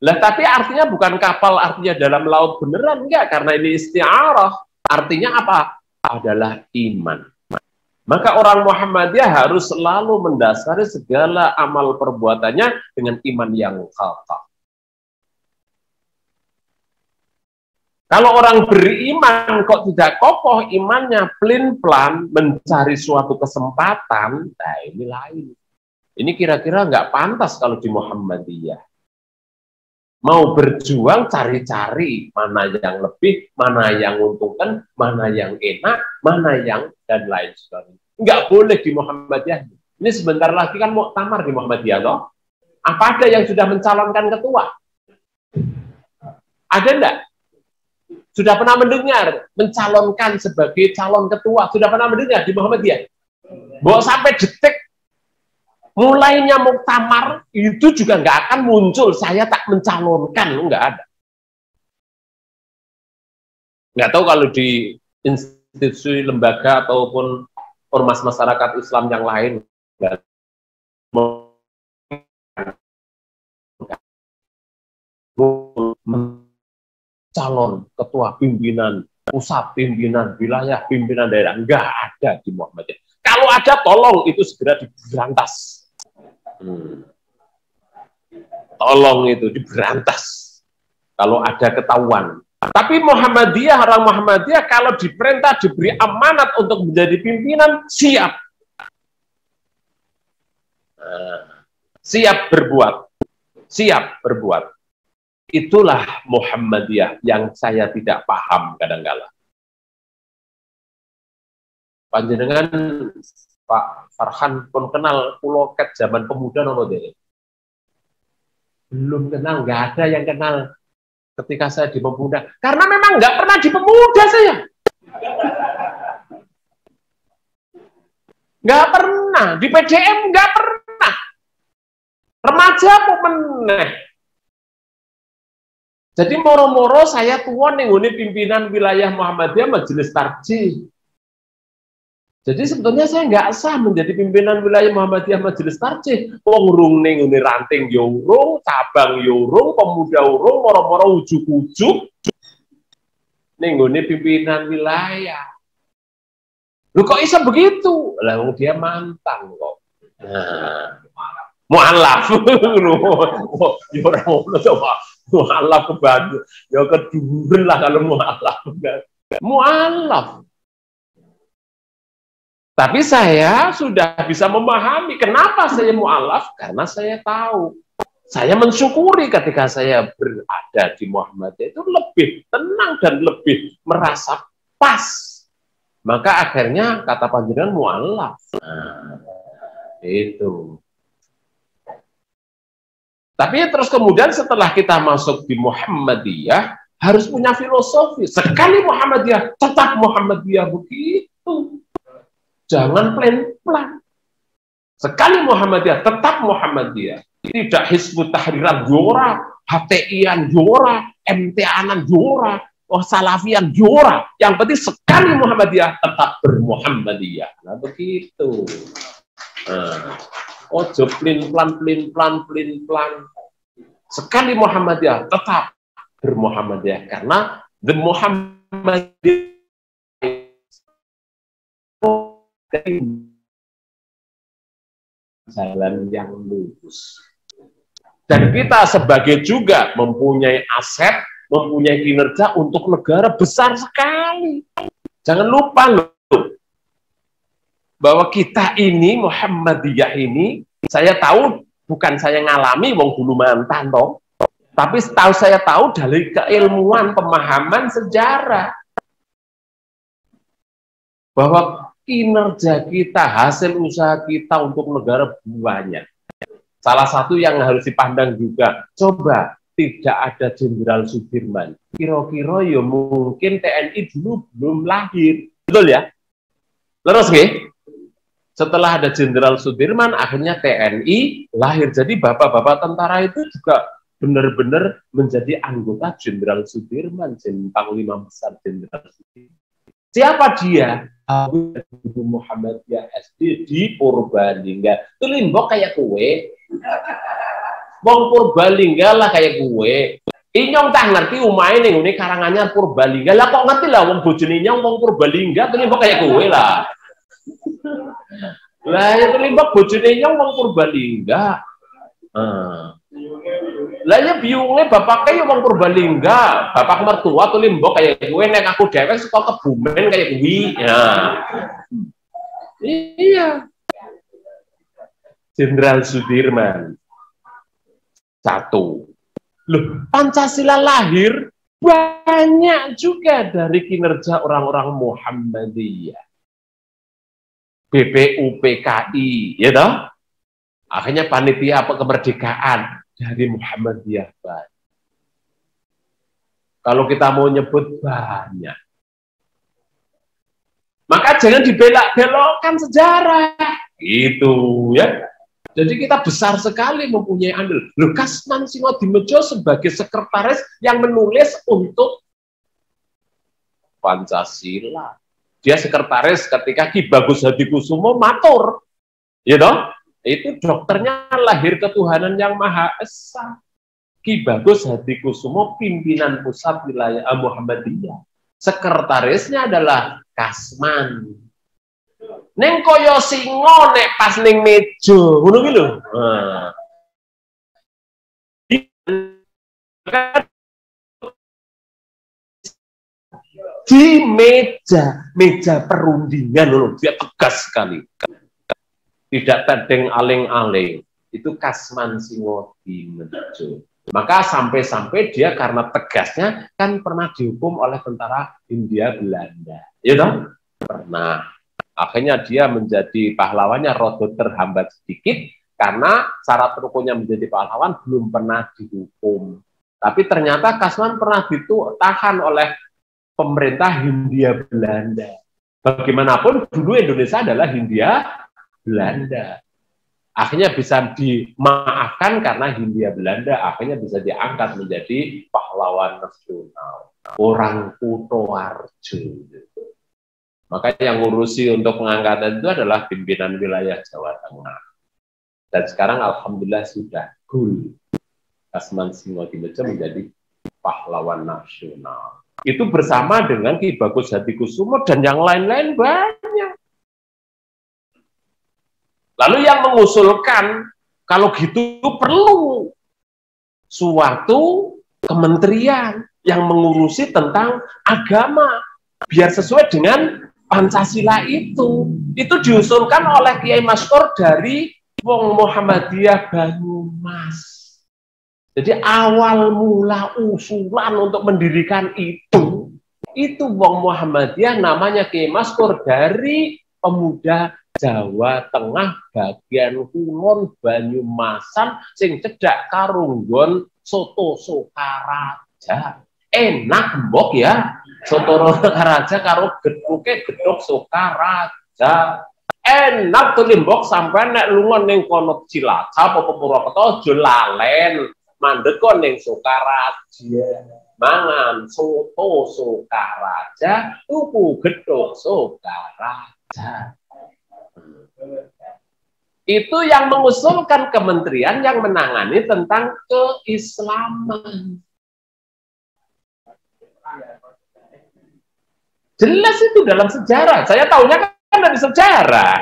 Speaker 2: Lah tapi artinya bukan kapal artinya dalam laut beneran, enggak, karena ini isti'arah. Artinya apa? Adalah iman. Maka orang Muhammadiyah harus selalu mendasari segala amal perbuatannya dengan iman yang kokoh. Kalau orang beriman kok tidak kokoh imannya, pelin-pelan mencari suatu kesempatan, nah ini lain. Ini kira-kira nggak pantas kalau di Muhammadiyah. Mau berjuang cari-cari mana yang lebih, mana yang menguntungkan, mana yang enak, mana yang dan lain sebagainya. Nggak boleh di Muhammadiyah. Ini sebentar lagi kan muktamar di Muhammadiyah, loh. Apa ada yang sudah mencalonkan ketua? Ada enggak? Sudah pernah mendengar mencalonkan sebagai calon ketua? Sudah pernah mendengar di Muhammadiyah? Bahwa sampai detik mulainya muktamar itu juga nggak akan muncul saya tak mencalonkan, nggak ada. Nggak tahu kalau di institusi lembaga ataupun ormas masyarakat Islam yang lain calon ketua pimpinan pusat, pimpinan wilayah, pimpinan daerah, nggak ada di Muhammadiyah. Kalau ada, tolong itu segera diberantas. Tolong itu diberantas. Kalau ada ketahuan. Tapi Muhammadiyah, orang Muhammadiyah kalau diperintah, diberi amanat untuk menjadi pimpinan, siap. Siap berbuat. Siap berbuat. Itulah Muhammadiyah yang saya tidak paham kadang-kala. Panjenengan Pak Farhan pun kenal Pulau Ket zaman pemuda nopo deh. Belum kenal, nggak ada yang kenal ketika saya di pemuda. Karena memang nggak pernah di pemuda saya. Nggak pernah. Di PDM nggak pernah. Remaja pun meneh. Jadi moro-moro saya tua nih pimpinan wilayah Muhammadiyah Majelis Tarjih. Jadi sebetulnya saya nggak sah menjadi pimpinan wilayah Muhammadiyah Majelis Tarjih. Urung ning ranting urung, cabang urung, pemuda urung, moro-moro ujuk-ujuk ning pimpinan wilayah. Lu kok bisa begitu? Lah dia mantan kok. Nah, mu'alaf. Ya ora ngono coba. Mu'alaf kebantu. Ya keduren lah kalau mu'alaf. Mu'alaf. Tapi saya sudah bisa memahami kenapa saya mu'alaf, karena saya tahu. Saya mensyukuri ketika saya berada di Muhammadiyah itu lebih tenang dan lebih merasa pas. Maka akhirnya kata panjenengan mu'alaf. Nah, itu. Tapi terus kemudian setelah kita masuk di Muhammadiyah, harus punya filosofi. Sekali Muhammadiyah, tetap Muhammadiyah begitu. Jangan plan-plan. Sekali Muhammadiyah, tetap Muhammadiyah. Tidak Hizbut Tahriran jora, HTI-an jora, MTA-an jora, Salafian jora. Yang penting sekali Muhammadiyah, tetap bermuhammadiyah. Nah begitu. Ojo plin-plan. Sekali Muhammadiyah, tetap bermuhammadiyah. Karena the Muhammadiyah jalan yang lurus. Dan kita sebagai juga mempunyai aset, mempunyai kinerja untuk negara besar sekali. Jangan lupa loh, bahwa kita ini, Muhammadiyah ini, saya tahu, bukan saya ngalami, wong dulu mantan toh, tapi saya tahu dari keilmuan, pemahaman sejarah, bahwa kinerja kita, hasil usaha kita untuk negara banyak. Salah satu yang harus dipandang juga, coba tidak ada Jenderal Sudirman. Kira-kira ya mungkin TNI dulu belum lahir. Betul ya? Terus nggih? Setelah ada Jenderal Sudirman, akhirnya TNI lahir. Jadi bapak-bapak tentara itu juga benar-benar menjadi anggota Jenderal Sudirman, Panglima Besar Jenderal Sudirman. Siapa dia? Muhammadiyah SD di Purbalingga. Itu limbok kayak kue. Wong Purbalingga lah kayak kue. Inyong tak ngerti umai ning ngene Karanganyar Purbalingga. Lah kok ngerti lah wong bojone Inyong wong Purbalingga, itu limbok kayak kue lah. Lah itu limbok bojone Inyong wong Purbalingga. Lah ya biungnya bapaknya wong Purbalingga, bapak mertua tuh limbok kayak gue, nek aku dewek suka Kebumen kayak gue. Ya. Iya. Jenderal Sudirman. Satu. Loh, Pancasila lahir banyak juga dari kinerja orang-orang Muhammadiyah. BPUPKI, ya toh? Akhirnya panitia kemerdekaan dari Muhammadiyah. Kalau kita mau nyebut banyak. Maka jangan dibelak-belokkan sejarah. Gitu ya. Jadi kita besar sekali mempunyai andil. Kasman Singodimedjo sebagai sekretaris yang menulis untuk Pancasila. dia sekretaris ketika Ki Bagus Hadikusumo matur, you know? Itu dokternya lahir ketuhanan yang Maha Esa. Ki Bagus Hadikusumo pimpinan pusat wilayah Muhammadiyah. Sekretarisnya adalah Kasman. Neng koyo singo nek pas ning meja, ngono ki lho. Di meja perundingan loh, dia tegas sekali. Tidak tedeng aling-aling. Itu Kasman Singo di Mejo. Maka sampai-sampai dia karena tegasnya kan pernah dihukum oleh tentara Hindia Belanda. Ya toh? Pernah. Akhirnya dia menjadi pahlawannya rodot terhambat sedikit karena syarat rukunnya menjadi pahlawan belum pernah dihukum. Tapi ternyata Kasman pernah ditahan oleh pemerintah Hindia Belanda. Bagaimanapun dulu Indonesia adalah Hindia Belanda. Akhirnya bisa dimaafkan karena Hindia Belanda akhirnya bisa diangkat menjadi pahlawan nasional. Orang Kutoarjo. Maka yang ngurusi untuk pengangkatan itu adalah pimpinan wilayah Jawa Tengah. Dan sekarang alhamdulillah sudah gul. Kasman Singo di Mejo menjadi pahlawan nasional. Itu bersama dengan Ki Bagus Hadikusumo dan yang lain-lain banyak. Lalu yang mengusulkan, kalau gitu perlu suatu kementerian yang mengurusi tentang agama, biar sesuai dengan Pancasila itu. Itu diusulkan oleh Kiai Maskur dari Wong Muhammadiyah Banyumas. Jadi awal mula usulan untuk mendirikan itu Wong Muhammadiyah namanya Kiai Maskur dari pemuda Jawa Tengah bagian kulon Banyumasan sing cedhak karunggon soto Sokaraja. Enak mbok ya, soto Sokaraja karo gedhuk Sokaraja. Enak tuh limbok sampai nek lunga ning kono Cilacap apa Purwokerto aja lalen. Mandek kok ning Sokaraja, mangan soto Sokaraja, tuku gedhog Sokaraja. Itu yang mengusulkan kementerian yang menangani tentang keislaman. Jelas itu dalam sejarah. Saya tahunya kan dari sejarah.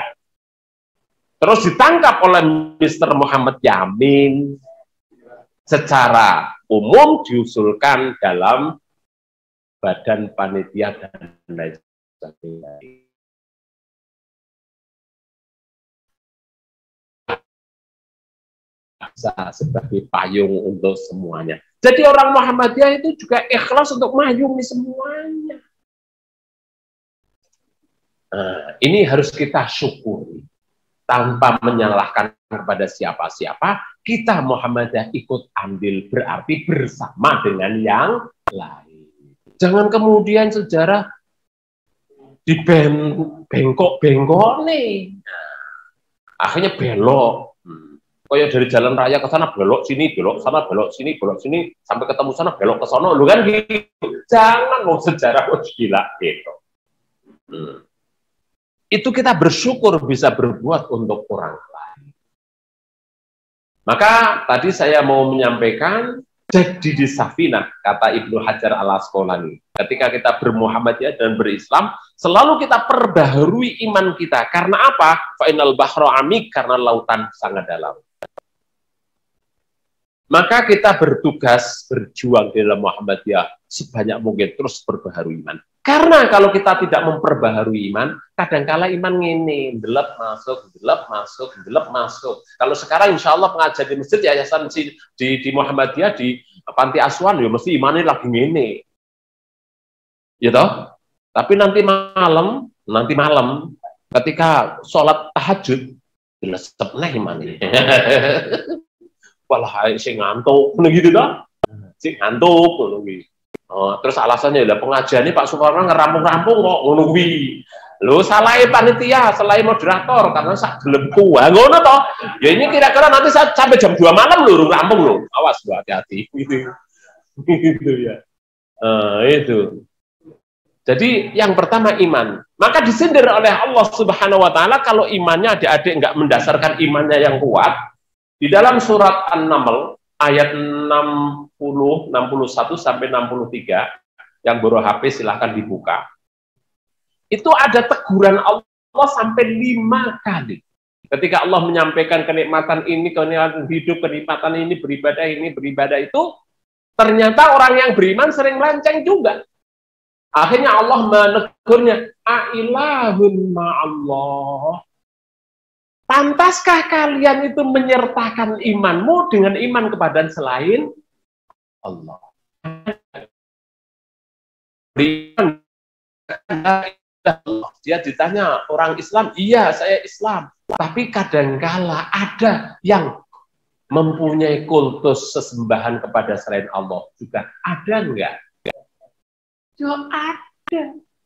Speaker 2: Terus ditangkap oleh Mr. Muhammad Yamin. Secara umum diusulkan dalam badan panitia dan lain sebagainya. Sebagai payung untuk semuanya. Jadi orang Muhammadiyah itu juga ikhlas untuk mayungi semuanya. Nah, ini harus kita syukuri. Tanpa menyalahkan kepada siapa-siapa, kita Muhammadiyah ikut andil berarti bersama dengan yang lain. Jangan kemudian sejarah dibengkok-bengkok nih. Akhirnya belok. Kayak dari jalan raya ke sana belok sini, belok sana, belok sini, sampai ketemu sana belok ke sana. Lu kan gitu. Jangan mau sejarah gila gitu. Itu kita bersyukur bisa berbuat untuk orang lain. Maka tadi saya mau menyampaikan jadi di Safinah, kata Ibnu Hajar al-Asqalani. Ketika kita bermuhammadiyah dan berislam, selalu kita perbaharui iman kita. Karena apa? Fa'inal bahra amik, karena lautan sangat dalam. Maka kita bertugas berjuang di dalam Muhammadiyah sebanyak mungkin terus perbaharui iman. Karena kalau kita tidak memperbaharui iman, kadangkala iman ngene, delep masuk. Kalau sekarang insya Allah pengajar di masjid, yayasan di Muhammadiyah, di Panti Asuhan, ya mesti imannya lagi ngene. Ya toh? Tapi nanti malam, ketika sholat tahajud, dilesep nih imannya. Walah, sing ngantuk, begitu toh? Sing ngantuk, begitu. Terus alasannya ya pengajiannya Pak Suparno ngerampung-rampung kok ngono kuwi. Lho salahe panitia, salahe moderator karena sak gelemku. Ngono toh. Ya ini kira-kira nanti sampai jam 2 malam lho rampung lho. Awas lho hati-hati gitu. Gitu ya. Itu. Jadi yang pertama iman. Maka disindir oleh Allah Subhanahu wa taala kalau imannya adik-adik nggak mendasarkan imannya yang kuat. Di dalam surat An-Naml ayat 60, 61 sampai 63, yang baru HP silahkan dibuka. Itu ada teguran Allah sampai 5 kali. Ketika Allah menyampaikan kenikmatan ini, kenikmatan hidup, kenikmatan ini, beribadah itu, ternyata orang yang beriman sering melenceng juga. Akhirnya Allah menegurnya, Ailahun ma'allah. Pantaskah kalian itu menyertakan imanmu dengan iman kepada selain Allah? Beriman. Dia ditanya, orang Islam, iya saya Islam. Tapi kadangkala ada yang mempunyai kultus sesembahan kepada selain Allah juga. Ada enggak? Ya ada.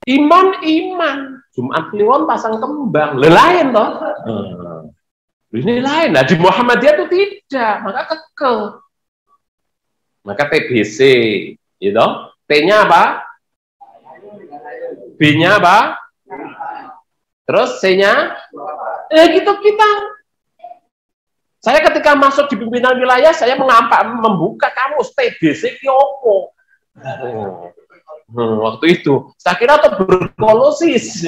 Speaker 2: Iman. Jumat Kliwon pasang kembang. Lain toh. Ini lain. Nah di Muhammadiyah itu tidak. Maka kekel. Maka TBC. Gitu. T-nya apa? B-nya apa? Terus C-nya? Gitu kita. Saya ketika masuk di pimpinan wilayah, saya membuka kamus TBC Kyopo. Waktu itu saya kira tuberkulosis,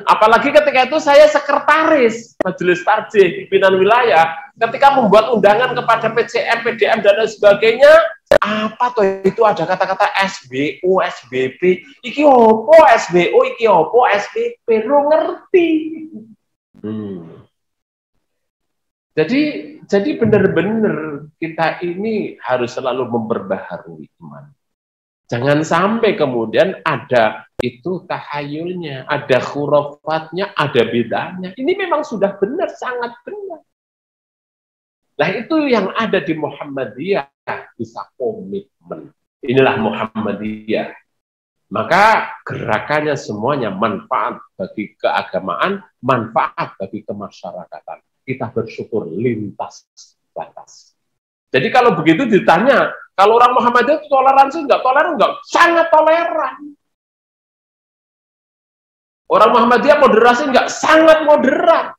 Speaker 2: apalagi ketika itu saya sekretaris majelis tarjih pimpinan wilayah, ketika membuat undangan kepada PCM, PDM dan lain sebagainya, apa tuh itu ada kata-kata SBO, SBP, iki opo SBO, iki opo SBP, lu ngerti? Jadi benar-benar kita ini harus selalu memperbaharui iman. Jangan sampai kemudian ada itu tahayulnya, ada khurafatnya, ada bedanya. Ini memang sudah benar, sangat benar. Nah itu yang ada di Muhammadiyah, bisa komitmen. Inilah Muhammadiyah. Maka gerakannya semuanya manfaat bagi keagamaan, manfaat bagi kemasyarakatan. Kita bersyukur lintas batas. Jadi kalau begitu ditanya, kalau orang Muhammadiyah itu toleransi enggak? Toleran enggak? Sangat toleran. Orang Muhammadiyah moderasi enggak? Sangat moderat.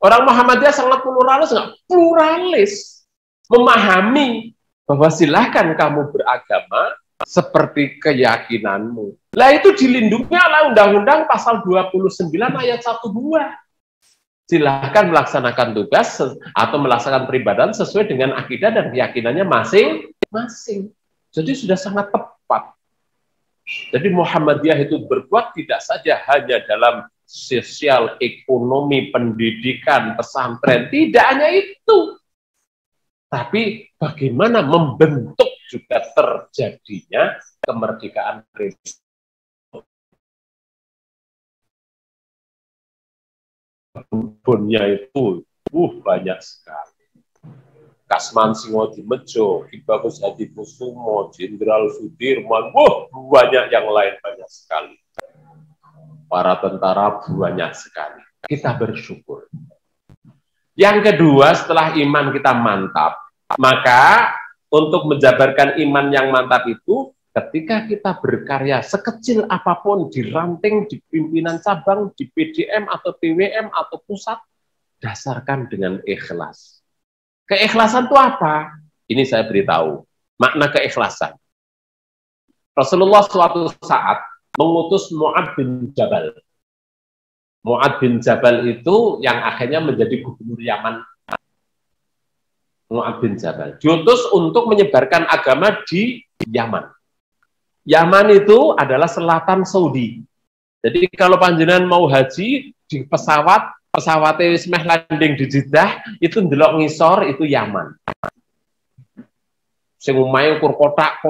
Speaker 2: Orang Muhammadiyah sangat pluralis enggak? Pluralis. Memahami bahwa silahkan kamu beragama seperti keyakinanmu. Lah itu dilindungi oleh Undang-Undang pasal 29 ayat 1-2. Silahkan melaksanakan tugas atau melaksanakan peribadahan sesuai dengan akidah dan keyakinannya masing-masing. Jadi sudah sangat tepat. Jadi Muhammadiyah itu berbuat tidak saja hanya dalam sosial, ekonomi, pendidikan, pesantren. Tidak hanya itu. Tapi bagaimana membentuk juga terjadinya kemerdekaan religius. Kebunnya itu banyak sekali. Kasman Singodimejo, Ki Bagus Hadikusumo, Jenderal Sudirman, banyak yang lain banyak sekali. Para tentara banyak sekali. Kita bersyukur. Yang kedua, setelah iman kita mantap, maka untuk menjabarkan iman yang mantap itu, ketika kita berkarya sekecil apapun di ranting, di pimpinan cabang, di PDM atau PWM atau pusat, dasarkan dengan ikhlas. Keikhlasan itu apa? Ini saya beritahu. Makna keikhlasan. Rasulullah suatu saat mengutus Mu'ad bin Jabal. Mu'ad bin Jabal itu yang akhirnya menjadi gubernur Yaman. Mu'ad bin Jabal diutus untuk menyebarkan agama di Yaman. Yaman itu adalah selatan Saudi. Jadi kalau panjenengan mau haji di pesawatnya wis meh landing di Jeddah, itu ndelok ngisor itu Yaman. Sing omahe ukur kotak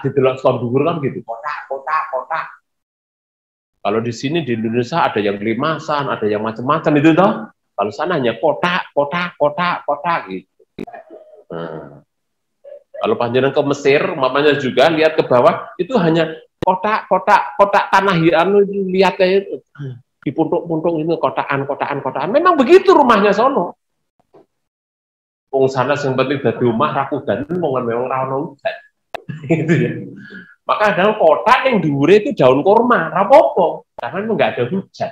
Speaker 2: didelok sak dhuwur kan gitu. Kotak. Kalau di sini di Indonesia ada yang limasan, ada yang macam-macam itu toh. Kalau sana hanya kotak gitu. Kalau panjenengan ke Mesir, mamanya juga lihat ke bawah, itu hanya kotak tanah anu, lihat kayak itu. Di puntung-puntung ini kotaan. Memang begitu rumahnya sono. Wong sana yang penting dari rumah raku dan memang rawon hujan. Gitu ya. Maka dalam kota yang dhuwure itu daun kurma, rapopo, karena memang nggak ada hujan.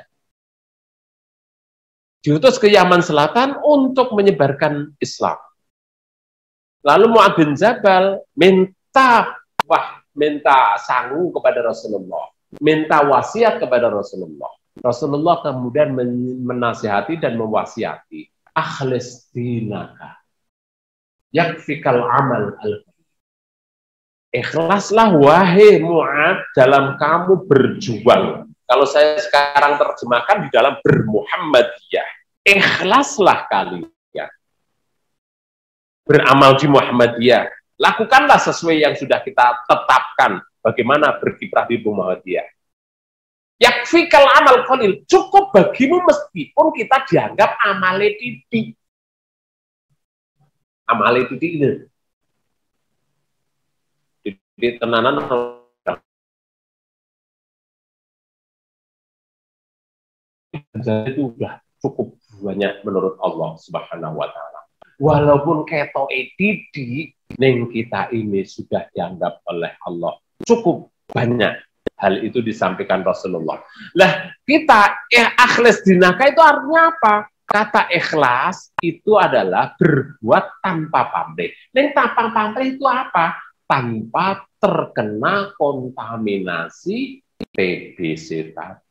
Speaker 2: Diutus ke Yaman Selatan untuk menyebarkan Islam. Lalu Mu'adz bin Jabal minta sangu kepada Rasulullah, minta wasiat kepada Rasulullah. Rasulullah kemudian menasihati dan mewasiati, akhlis dinaka, yakfikal amal al. Ikhlaslah wahai Mu'adz dalam kamu berjuang. Kalau saya sekarang terjemahkan di dalam bermuhammadiyah, ikhlaslah kalian beramal di Muhammadiyah. Lakukanlah sesuai yang sudah kita tetapkan. Bagaimana berkiprah di Muhammadiyah. Yakfikal amal qalil, cukup bagimu meskipun kita dianggap amale titik. Amale titik itu. Di tenanan itu sudah cukup banyak menurut Allah Subhanahu wa taala. Walaupun ketok didik ning kita ini sudah dianggap oleh Allah cukup banyak. Hal itu disampaikan Rasulullah. Lah, kita akhlas dinaka itu artinya apa? Kata ikhlas itu adalah berbuat tanpa pamrih. Ning tanpa pamrih itu apa? Tanpa terkena kontaminasi TBC tadi.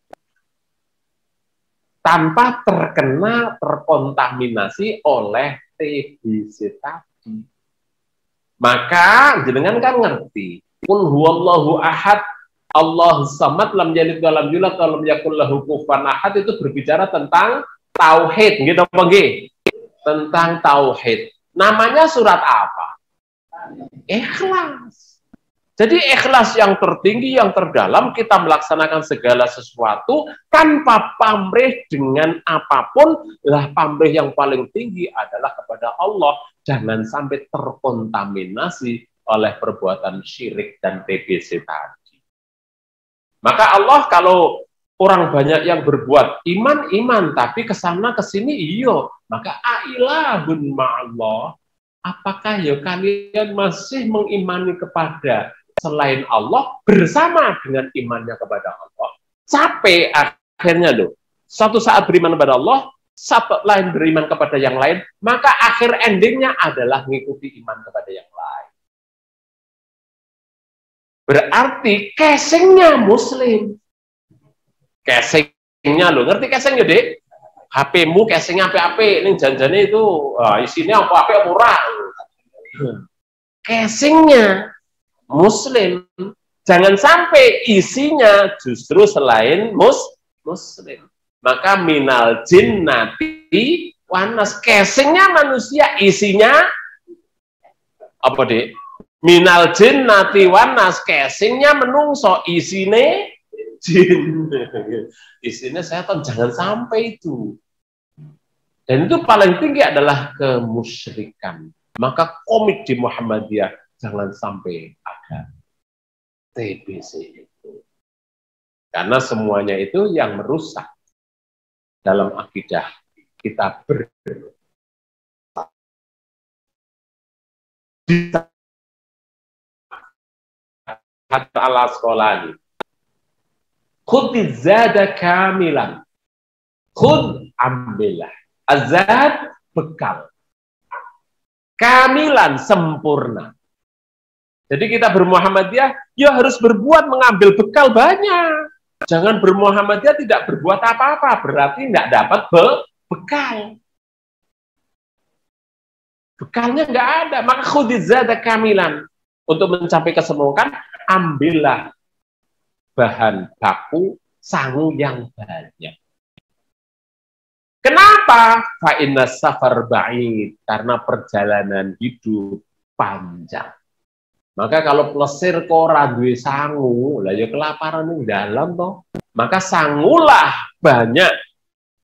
Speaker 2: Tanpa terkontaminasi oleh TBC tadi. Maka jenengan kan ngerti, qul huwallahu ahad, Allahu samad, lam yalid wa lam yulad wa lam yakul lahu kufuwan ahad, itu berbicara tentang tauhid, gitu apa nggih? Tentang tauhid. Namanya surat apa? Ikhlas. Jadi ikhlas yang tertinggi, yang terdalam, kita melaksanakan segala sesuatu tanpa pamrih dengan apapun. Lah pamrih yang paling tinggi adalah kepada Allah. Jangan sampai terkontaminasi oleh perbuatan syirik dan TBC tadi. Maka Allah kalau orang banyak yang berbuat iman, tapi kesana kesini iyo, maka ailahun ma'allah. Apakah ya kalian masih mengimani kepada selain Allah bersama dengan imannya kepada Allah? Sampai akhirnya loh, suatu saat beriman kepada Allah, satu lain beriman kepada yang lain, maka akhir endingnya adalah mengikuti iman kepada yang lain. Berarti casingnya Muslim. Casingnya loh, ngerti casing ya dek? HP-mu casingnya apa-apa, ini janjane itu isinya apa-apa murah. Casingnya Muslim, jangan sampai isinya justru selain Muslim. Maka minal jinnati wanas, casingnya manusia, isinya apa dek? Minal jinnati wanas, casingnya menungso, isine jin. Isinya setan, jangan sampai itu. Dan itu paling tinggi adalah kemusyrikan. Maka komit di Muhammadiyah jangan sampai ada TBC itu. Karena semuanya itu yang merusak dalam akidah kita ala sekolah ini. Khudz zada kamilan. Khudz ambillah. Azad bekal. Kamilan sempurna. Jadi kita bermuhammadiyah, ya harus berbuat mengambil bekal banyak. Jangan bermuhammadiyah tidak berbuat apa-apa, berarti tidak dapat bekal. Bekalnya nggak ada, maka khudz zada kamilan. Untuk mencapai kesempurnaan, ambillah bahan baku sangu yang banyak. Kenapa? Fa inna safar ba'id, karena perjalanan hidup panjang. Maka kalau plesir kok ora duwe sangu, lah ya kelaparan ning dalam toh. Maka sangulah banyak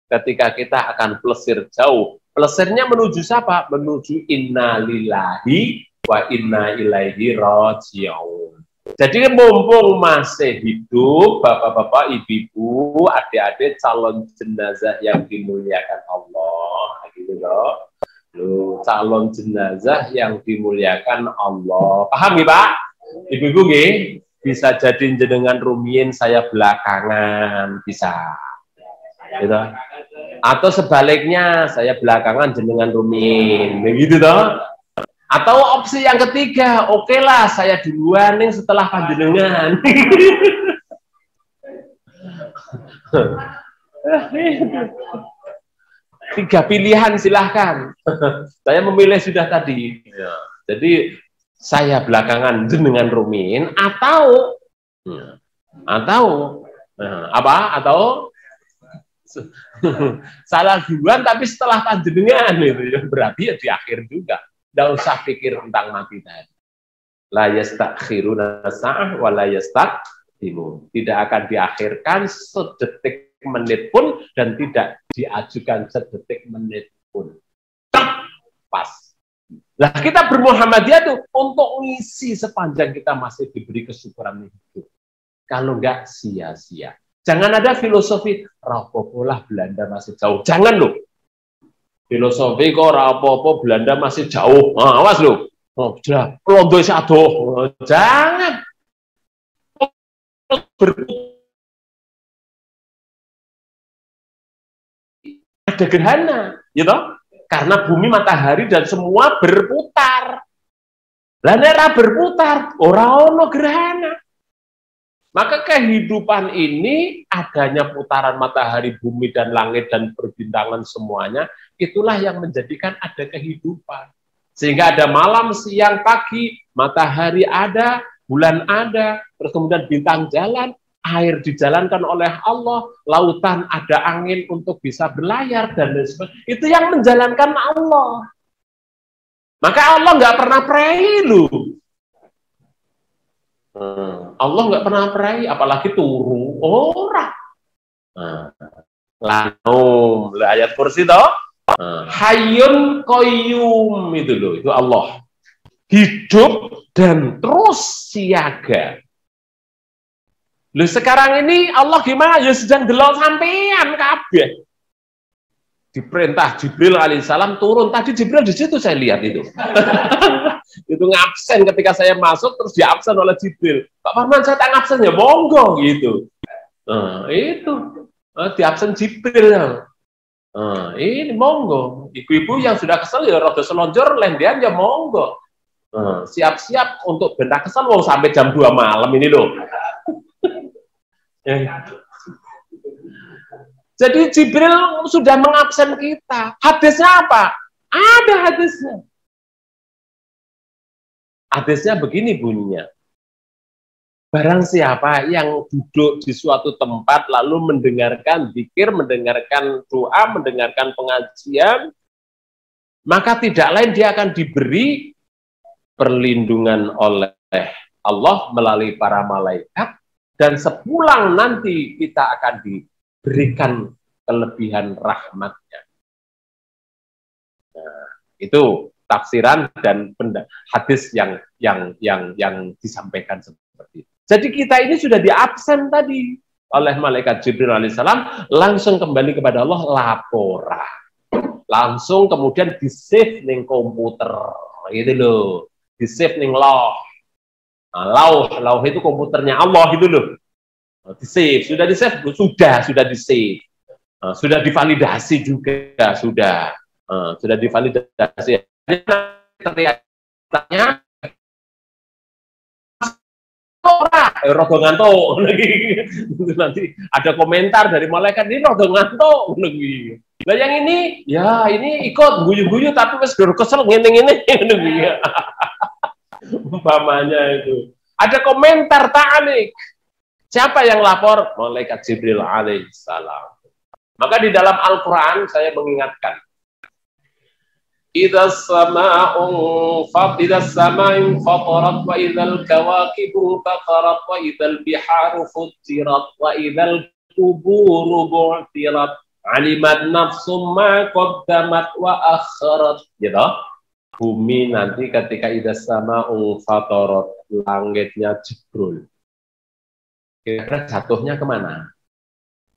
Speaker 2: ketika kita akan plesir jauh. Plesirnya menuju siapa? Menuju innalillahi wa inna ilaihi raji'un. Jadi mumpung masih hidup, bapak-bapak, ibu-ibu, adik-adik calon jenazah yang dimuliakan Allah, gitu loh. Loh, calon jenazah yang dimuliakan Allah. Paham ya Pak? Ibu-ibu nggih? Bisa jadi jenengan rumiyin, saya belakangan, bisa. Gitu. Atau sebaliknya, saya belakangan jenengan rumiyin. Begitu toh? Atau opsi yang ketiga, oke lah saya duluan nih setelah panjenengan. Tiga pilihan silahkan. Saya memilih sudah tadi. Ya. Jadi saya belakangan jenengan rumin atau apa? Atau salah duluan tapi setelah panjenengan itu ya berarti ya di akhir juga. Tidak usah pikir tentang mati tadi. La yastakhiruna sa'ah wa la yastaqdimun. Tidak akan diakhirkan sedetik menit pun dan tidak diajukan sedetik menit pun. Pas. Nah, kita bermuhammadiyah tuh untuk ngisi sepanjang kita masih diberi kesyukuran hidup. Kalau enggak sia-sia. Jangan ada filosofi rapopo lah Belanda masih jauh. Jangan loh. Filosofi kok rapopo Belanda masih jauh. Nah, awas loh. Oh, sudah. Londo sado. Jangan. Ada gerhana, gitu? Karena bumi, matahari dan semua berputar. Lah nek berputar, ora ono gerhana. Maka kehidupan ini adanya putaran matahari, bumi dan langit dan perbintangan semuanya, itulah yang menjadikan ada kehidupan. Sehingga ada malam, siang, pagi, matahari ada, bulan ada, terus kemudian bintang jalan, air dijalankan oleh Allah, lautan ada angin untuk bisa berlayar dan lain sebagainya. Itu yang menjalankan Allah. Maka Allah nggak pernah pray lu. Allah nggak pernah pray, apalagi turu orang. Lanum, ayat kursi toh. Hayyun qayyum itu loh, itu Allah. Hidup dan terus siaga. Loh sekarang ini Allah gimana? Ya sedang delok sampean kabeh. Diperintah Jibril alaihissalam turun. Tadi Jibril di situ saya lihat itu. Itu ngabsen ketika saya masuk terus diabsen oleh Jibril. Pak Parman saya tak ngabsen ya monggo gitu. Itu diabsen Jibril. Ini monggo. Ibu-ibu yang sudah kesel ya rada selonjor lendean ya monggo. Siap-siap untuk benda kesel mau sampai jam 2 malam ini loh. Jadi Jibril sudah mengabsen kita. Hadisnya apa? Ada hadisnya. Hadisnya begini bunyinya. Barang siapa yang duduk di suatu tempat lalu mendengarkan zikir, mendengarkan doa, mendengarkan pengajian, maka tidak lain dia akan diberi perlindungan oleh Allah melalui para malaikat, dan sepulang nanti kita akan diberikan kelebihan rahmatnya. Nah, itu tafsiran dan hadis yang disampaikan seperti itu. Jadi kita ini sudah diabsen tadi oleh malaikat Jibril alaihissalam, langsung kembali kepada Allah laporan. Langsung kemudian di-save ning komputer. Gitu loh. Di-save ning lauh. Lauh itu komputernya Allah gitu loh. Di-save, sudah di-save, sudah di-save. Sudah divalidasi juga, sudah divalidasi. Ternyata rodo ngantuk nanti ada komentar dari malaikat ini rodo ngantuk lagi. Nah yang ini ya ini ikut guyu-guyu tapi wis dur kesel ngene-ngene umpamanya itu. Ada komentar ta'alik. Siapa yang lapor? Malaikat Jibril alaihissalam. Maka di dalam Al-Qur'an saya mengingatkan idza sama'un fatarat wa idzal kawakibu fatarat wa idzal biharu futtirat wa idzal quburu bu'tirat alimat nafsum ma qaddamat wa akharat. Gitu. Bumi nanti ketika idza sama'un fatarat, langitnya jebrol. Kira-kira jatuhnya kemana?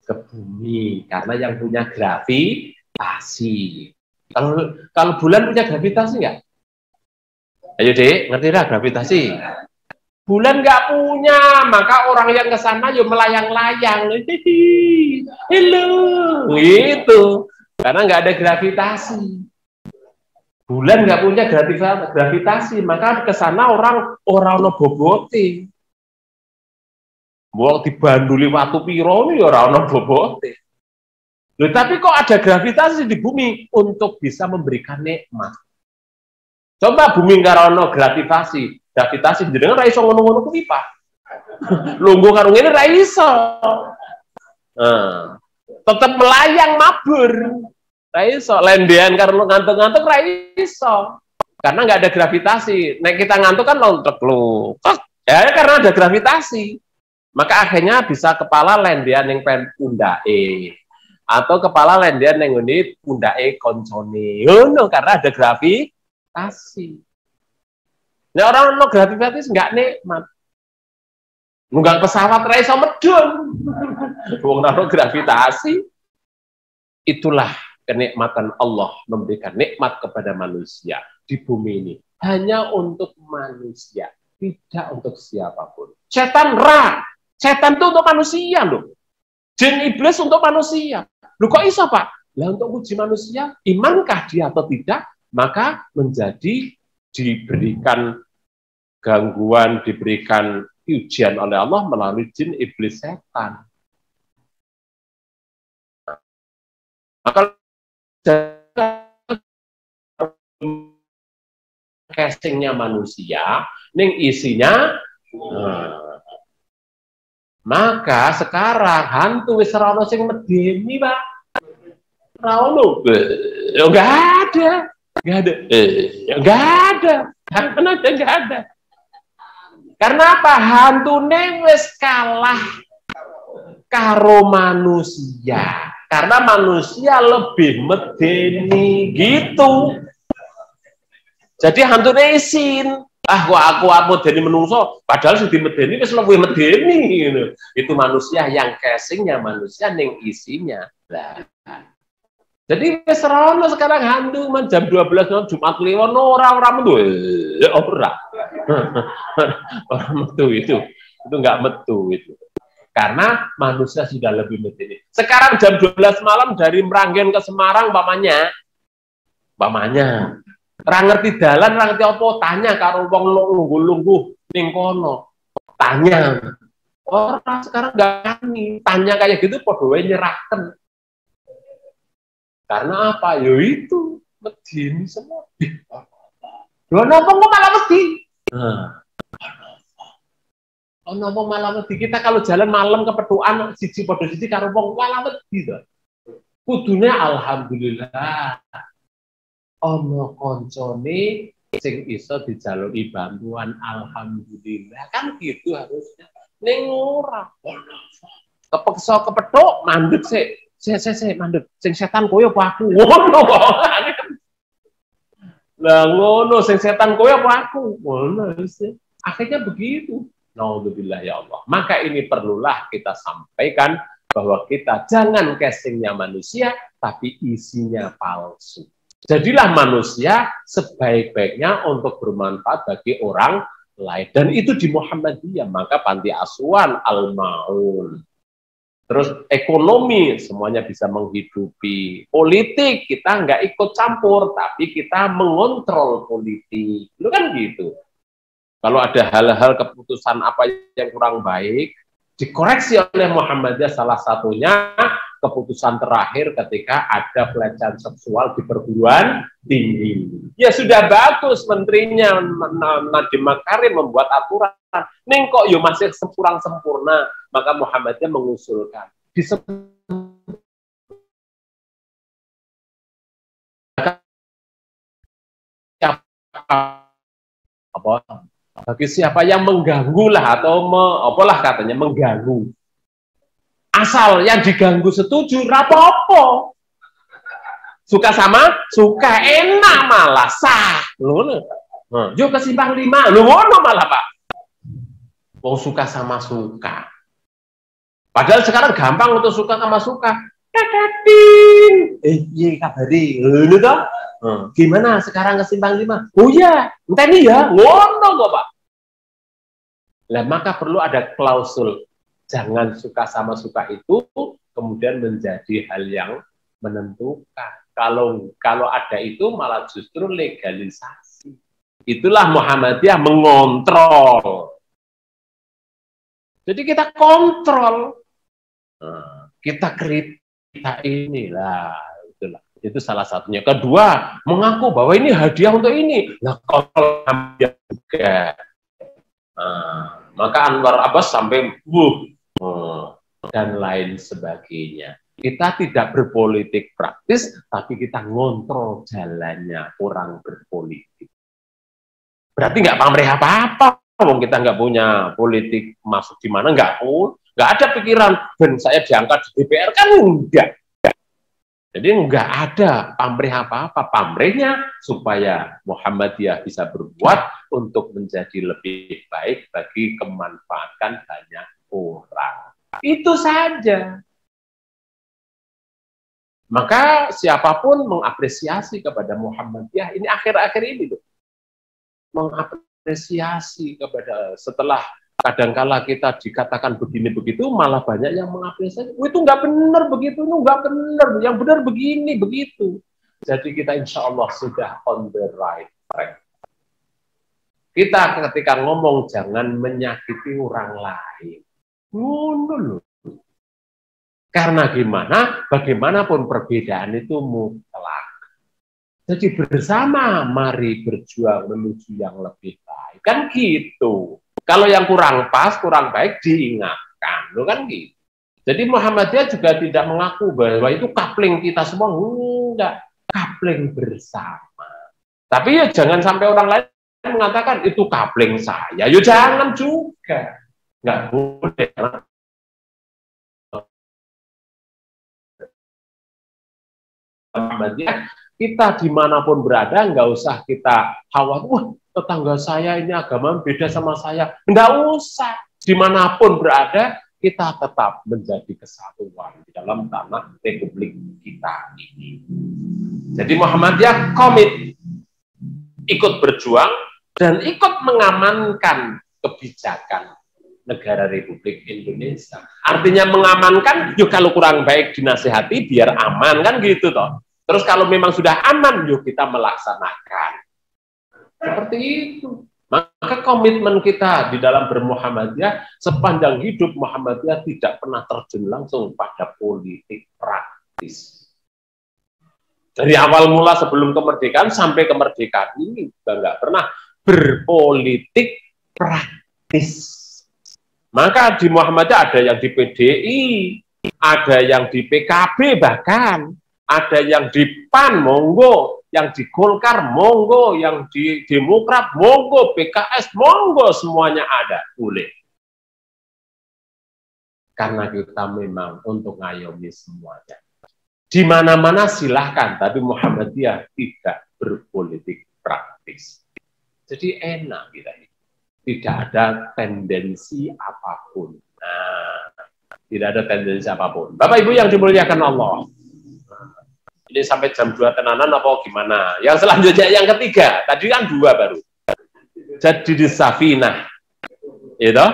Speaker 2: Ke bumi, karena yang punya gravitasi. Kalau bulan punya gravitasi nggak? Ayo Dek, ngerti lah gravitasi. Bulan nggak punya, maka orang yang ke sana yo melayang-layang. Hello, gitu. Karena nggak ada gravitasi. Bulan nggak punya gravitasi, maka ke sana orang no bobote. Mau dibanduli watu piro nih orang no bobote. Loh, tapi kok ada gravitasi di bumi untuk bisa memberikan nikmat. Coba bumi karono gravitasi jenengan ra iso ngono-ngono kuwi, Pak. Lungguh karo ngene ra iso. Tetep melayang mabur. Ra iso lendean karo ngantuk-ngantuk ra iso. Karena nggak ada gravitasi. Nek kita ngantuk kan lontok lu. Ya karena ada gravitasi. Maka akhirnya bisa kepala lendean yang pundake. Atau kepala lendean yang ngene pundake koncone. Ngono karena ada gravitasi. Nah orang no gravitasi nggak nikmat. Nunggang pesawat ra iso medun. Wong no gravitasi. Itulah kenikmatan Allah memberikan nikmat kepada manusia di bumi ini. Hanya untuk manusia, tidak untuk siapapun. Setan itu untuk manusia loh. Jin iblis untuk manusia. Loh kok iso Pak? Lah untuk uji manusia, imankah dia atau tidak? Maka menjadi diberikan gangguan, diberikan ujian oleh Allah melalui jin, iblis, setan. Maka casingnya manusia, ning isinya, maka sekarang hantu wis ora ono sing medeni, Pak. Ora ono. Enggak ada. Enggak ada. Karena apa? Hantune wis kalah karo manusia. Karena manusia lebih medeni gitu. Jadi hantune isin. Kok aku medeni menungso, padahal sing dimedeni wis luwih medeni gitu. Itu manusia yang casingnya manusia ning isinya. Lah. Jadi wis rono sekarang hantu jam 12 Jumat Kliwon ora metu. Ora metu itu enggak metu itu. Karena manusia sudah lebih medeni. Sekarang jam 12 malam dari Meranggen ke Semarang pamannya ra ngerti dalan, ra ngerti apa, tanya karo wong lungguh-lungguh ning kono. Tanya. Orang sekarang enggak tanya kayak gitu padha wae nyerahken. Karena apa? Ya itu, medeni semua. Lho napa kok malah wedi? Napa malah wedi? Kita kalau jalan malam kepethukan siji padha siji karo wong malah wedi to. Kudune alhamdulillah. Ana koncone sing iso dijaluki bantuan, alhamdulillah. Kan gitu harusnya. Ning ora. Kepeksa kepethuk mandeg sik. Sik mandeg. Sing setan kowe apa aku? Ngono kok. Lah ngono sing setan kowe apa aku? Ngono sih. Akhirnya begitu. Naudzubillah ya Allah. Maka ini perlulah kita sampaikan bahwa kita jangan casingnya manusia, tapi isinya palsu. Jadilah manusia sebaik-baiknya untuk bermanfaat bagi orang lain. Dan itu di Muhammadiyah, maka panti asuhan Al-Ma'un. Terus ekonomi, semuanya bisa menghidupi. Politik, kita nggak ikut campur, tapi kita mengontrol politik. Itu kan gitu. Kalau ada hal-hal keputusan apa yang kurang baik, dikoreksi oleh Muhammadiyah, salah satunya keputusan terakhir ketika ada pelecehan seksual di perguruan tinggi. Ya sudah bagus menterinya Nadiem Makarim membuat aturan. Ning kok yo masih kurang sempurna, maka Muhammadiyah mengusulkan bagi siapa yang mengganggu lah atau apalah katanya mengganggu. Asal yang diganggu setuju, rapopo. Suka sama, suka enak malah sah. Loh, yuk ke simpang 5, lu ngono malah Pak. Mau suka sama suka. Padahal sekarang gampang untuk suka sama suka. Kakatin. Iya kabari. Lu toh? Gimana sekarang ke simpang 5? Oh iya, enteni ya, ngono kok Pak. Nah, maka perlu ada klausul jangan suka sama suka itu kemudian menjadi hal yang menentukan. Kalau ada itu malah justru legalisasi. Itulah Muhammadiyah mengontrol. Jadi kita kontrol, kita kritik, kita inilah, itulah. Itu salah satunya. Kedua, mengaku bahwa ini hadiah untuk ini. Nah, kalau juga, maka Anwar Abbas sampai dan lain sebagainya. Kita tidak berpolitik praktis, tapi kita ngontrol jalannya orang berpolitik. Berarti nggak pamrih apa-apa. Kita nggak punya politik masuk di mana, nggak ada pikiran dan saya diangkat di DPR, kan enggak. Jadi nggak ada pamrih apa-apa. Pamrihnya supaya Muhammadiyah bisa berbuat untuk menjadi lebih baik bagi kemanfaatan banyak orang. Itu saja. Maka siapapun mengapresiasi kepada Muhammadiyah, ini akhir-akhir ini loh. Mengapresiasi kepada, setelah kadangkala kita dikatakan begini begitu, malah banyak yang mengapresiasi. Itu nggak benar begitu, itu nggak benar, yang benar begini begitu. Jadi kita insya Allah sudah on the right track. Kita ketika ngomong jangan menyakiti orang lain. Loh. Karena gimana? Bagaimanapun perbedaan itu mutlak. Jadi bersama mari berjuang menuju yang lebih baik. Kan gitu. Kalau yang kurang pas, kurang baik diingatkan. Loh kan gitu. Jadi Muhammadiyah juga tidak mengaku bahwa itu kapling kita semua. Enggak. Kapling bersama. Tapi ya jangan sampai orang lain mengatakan itu kapling saya. Ya jangan juga. Enggak boleh. Muhammadiyah, kita dimanapun berada, nggak usah kita khawatir, wah tetangga saya ini agama beda sama saya. Nggak usah, dimanapun berada, kita tetap menjadi kesatuan di dalam tanah Republik kita ini. Jadi Muhammadiyah komit, ikut berjuang, dan ikut mengamankan kebijakan negara Republik Indonesia. Artinya mengamankan, yuk kalau kurang baik dinasihati biar aman, kan gitu toh. Terus kalau memang sudah aman, yuk kita melaksanakan. Seperti itu. Maka komitmen kita di dalam bermuhammadiyah, sepanjang hidup Muhammadiyah tidak pernah terjun langsung pada politik praktis. Dari awal mula sebelum kemerdekaan sampai kemerdekaan ini juga nggak pernah berpolitik praktis. Maka di Muhammadiyah ada yang di PDI, ada yang di PKB bahkan, ada yang di PAN, monggo, yang di Golkar, monggo, yang di Demokrat, monggo, PKS, monggo, semuanya ada, boleh. Karena kita memang untuk ngayomi semuanya. Di mana-mana silahkan, tapi Muhammadiyah tidak berpolitik praktis. Jadi enak kita ini. Tidak ada tendensi apapun. Nah, tidak ada tendensi apapun. Bapak Ibu yang dimuliakan Allah. Ini sampai jam 2 tenanan apa gimana? Yang selanjutnya yang ketiga, tadi kan 2 baru. Jadi di safinah. Itu.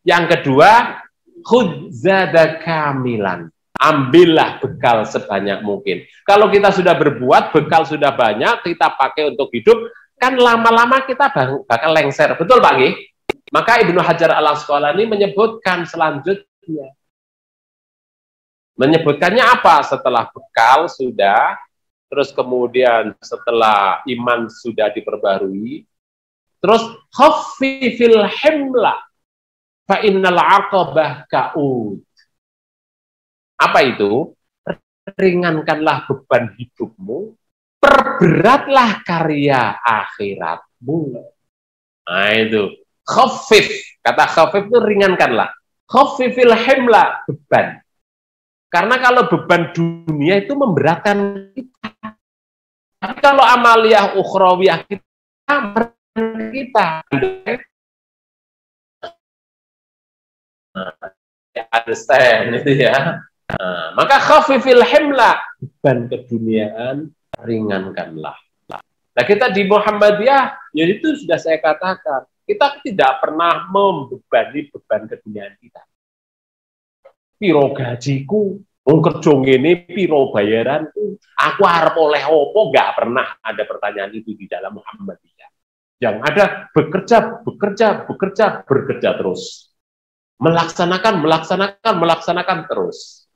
Speaker 2: Yang kedua, khudzada kamilan. Ambillah bekal sebanyak mungkin. Kalau kita sudah berbuat, bekal sudah banyak, kita pakai untuk hidup, kan lama-lama kita bakal lengser. Betul Pak Nggih? Maka Ibnu Hajar Al-Asqalani menyebutkan selanjutnya. Menyebutkannya apa? Setelah bekal sudah, terus kemudian setelah iman sudah diperbarui, terus khaffifil himla fa innal aqabah ka'ud. Apa itu? Ringankanlah beban hidupmu, perberatlah karya akhiratmu. Nah itu, khaffif. Kata khaffif itu ringankanlah. Khaffifil himla, beban. Karena kalau beban dunia itu memberatkan kita. Tapi kalau amaliyah ukhrawiyah kita understand itu ya. Nah, maka khafifil himla, beban keduniaan ringankanlah. Nah, kita di Muhammadiyah, ya itu sudah saya katakan, kita tidak pernah membebani beban keduniaan kita. Piro gajiku, wong kerja ngene piro bayaranku, aku arep oleh opo, nggak pernah ada pertanyaan itu di dalam Muhammadiyah. Yang ada bekerja terus. Melaksanakan terus.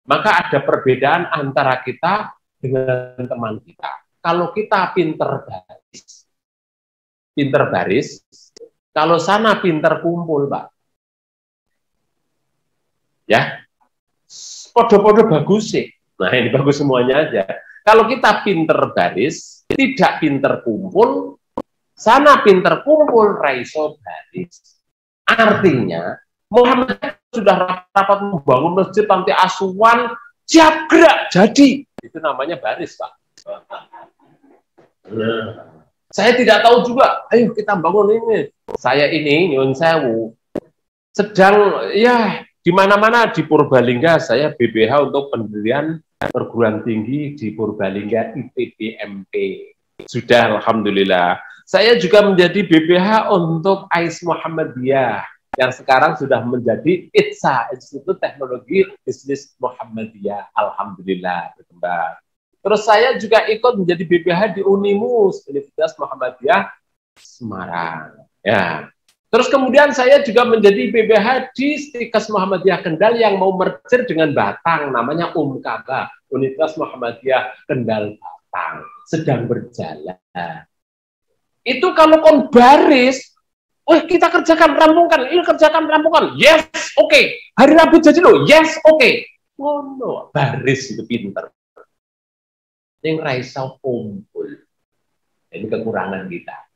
Speaker 2: Maka ada perbedaan antara kita dengan teman kita. Kalau kita pinter baris, kalau sana pinter kumpul, Pak. Ya, podo-podo bagus sih. Nah, ini bagus semuanya aja. Kalau kita pinter baris, tidak pinter kumpul, sana pinter kumpul, raiso baris. Artinya, Muhammad sudah rapat membangun masjid panti asuhan, siap gerak, jadi. Itu namanya baris, Pak. Saya tidak tahu juga, ayo kita bangun ini. Saya ini, nyun sewu, sedang, ya, di mana-mana di Purbalingga, saya BBH untuk pendirian perguruan tinggi di Purbalingga IPB-MP. Sudah, alhamdulillah. Saya juga menjadi BBH untuk AIS Muhammadiyah, yang sekarang sudah menjadi ITSA, Institut Teknologi Bisnis Muhammadiyah. Alhamdulillah, berkembang. Terus saya juga ikut menjadi BBH di Unimus, Universitas Muhammadiyah Semarang. Ya. Terus kemudian saya juga menjadi BBH di Stikes Muhammadiyah Kendal yang mau merger dengan Batang, namanya Umkaba, Universitas Muhammadiyah Kendal Batang, sedang berjalan. Itu kalau kon baris, kita kerjakan rampungkan, ini kerjakan rampungkan, yes, oke. Hari Rabu jadi lo, yes, oke. Ngono, baris itu pinter. Yang raisau kumpul. Ini kekurangan kita.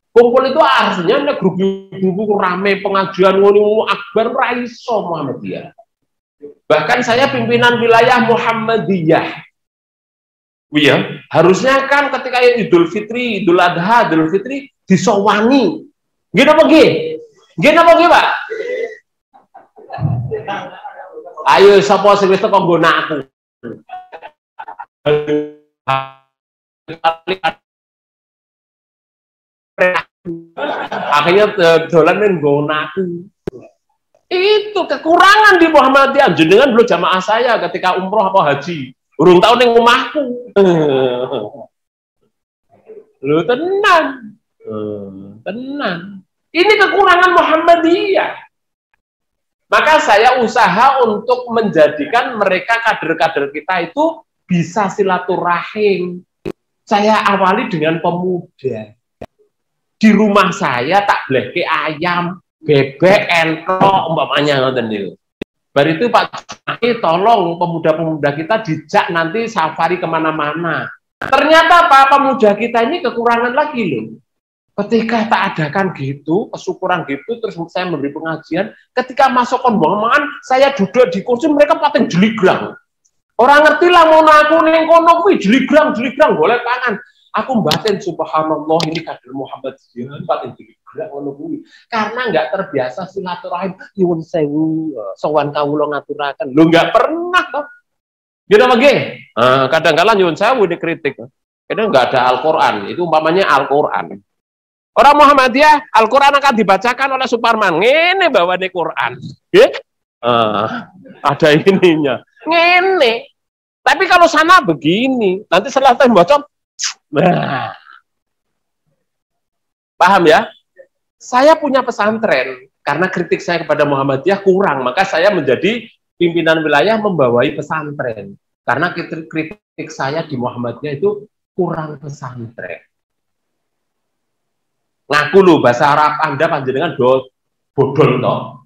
Speaker 2: Kumpul itu artinya ada grup-grup rame pengajian ngono akbar raiso Muhammadiyah. Bahkan saya pimpinan wilayah Muhammadiyah. Iya, harusnya kan ketika Idul Fitri, Idul Adha, Idul Fitri disowani. Nggih napa nggih? Nggih napa nggih, Pak? Ayo sapa sing wis teko nggon aku. Akhirnya dolan men nggonaku. Itu kekurangan di Muhammadiyah. Jenengan belum jamaah saya ketika umroh apa haji. Urung tau ning omahku. Lho tenan. Tenan. Ini kekurangan Muhammadiyah. Maka saya usaha untuk menjadikan mereka kader-kader kita itu bisa silaturahim. Saya awali dengan pemuda. Di rumah saya tak bleke ayam, bebek, entok, umpamanya ngoten niku. Bar itu Pak Jaki tolong pemuda-pemuda kita dijak nanti safari kemana-mana. Ternyata Pak pemuda kita ini kekurangan lagi loh. Ketika tak adakan gitu, kesyukuran gitu, terus saya memberi pengajian, ketika masuk kondangan, saya duduk di kursi, mereka paling jeligrang. Orang ngerti lah mau aku ning kono kuwi jeligrang golek tangan. Aku batin subhanallah ini kader Muhammadiyah paling jeligrang ngono kuwi. Karena enggak terbiasa silaturahim nyuwun sewu sowan kawula ngaturaken. Lho enggak pernah toh. Gitu apa nggih? Kadang-kala nyuwun sewu dikritik. Kadang enggak ada Al-Qur'an, itu umpamanya Al-Qur'an. Orang Muhammadiyah, Al-Qur'an akan dibacakan oleh Suparman. Ngene bawane Qur'an. Nggih? Ada ininya. Ngene. Tapi kalau sana begini, nanti setelah bocor, nah, paham ya? Saya punya pesantren, karena kritik saya kepada Muhammadiyah kurang, maka saya menjadi pimpinan wilayah membawai pesantren. Karena kritik saya di Muhammadiyah itu kurang pesantren. Ngaku lu bahasa Arab Anda panjenengan bodol toh.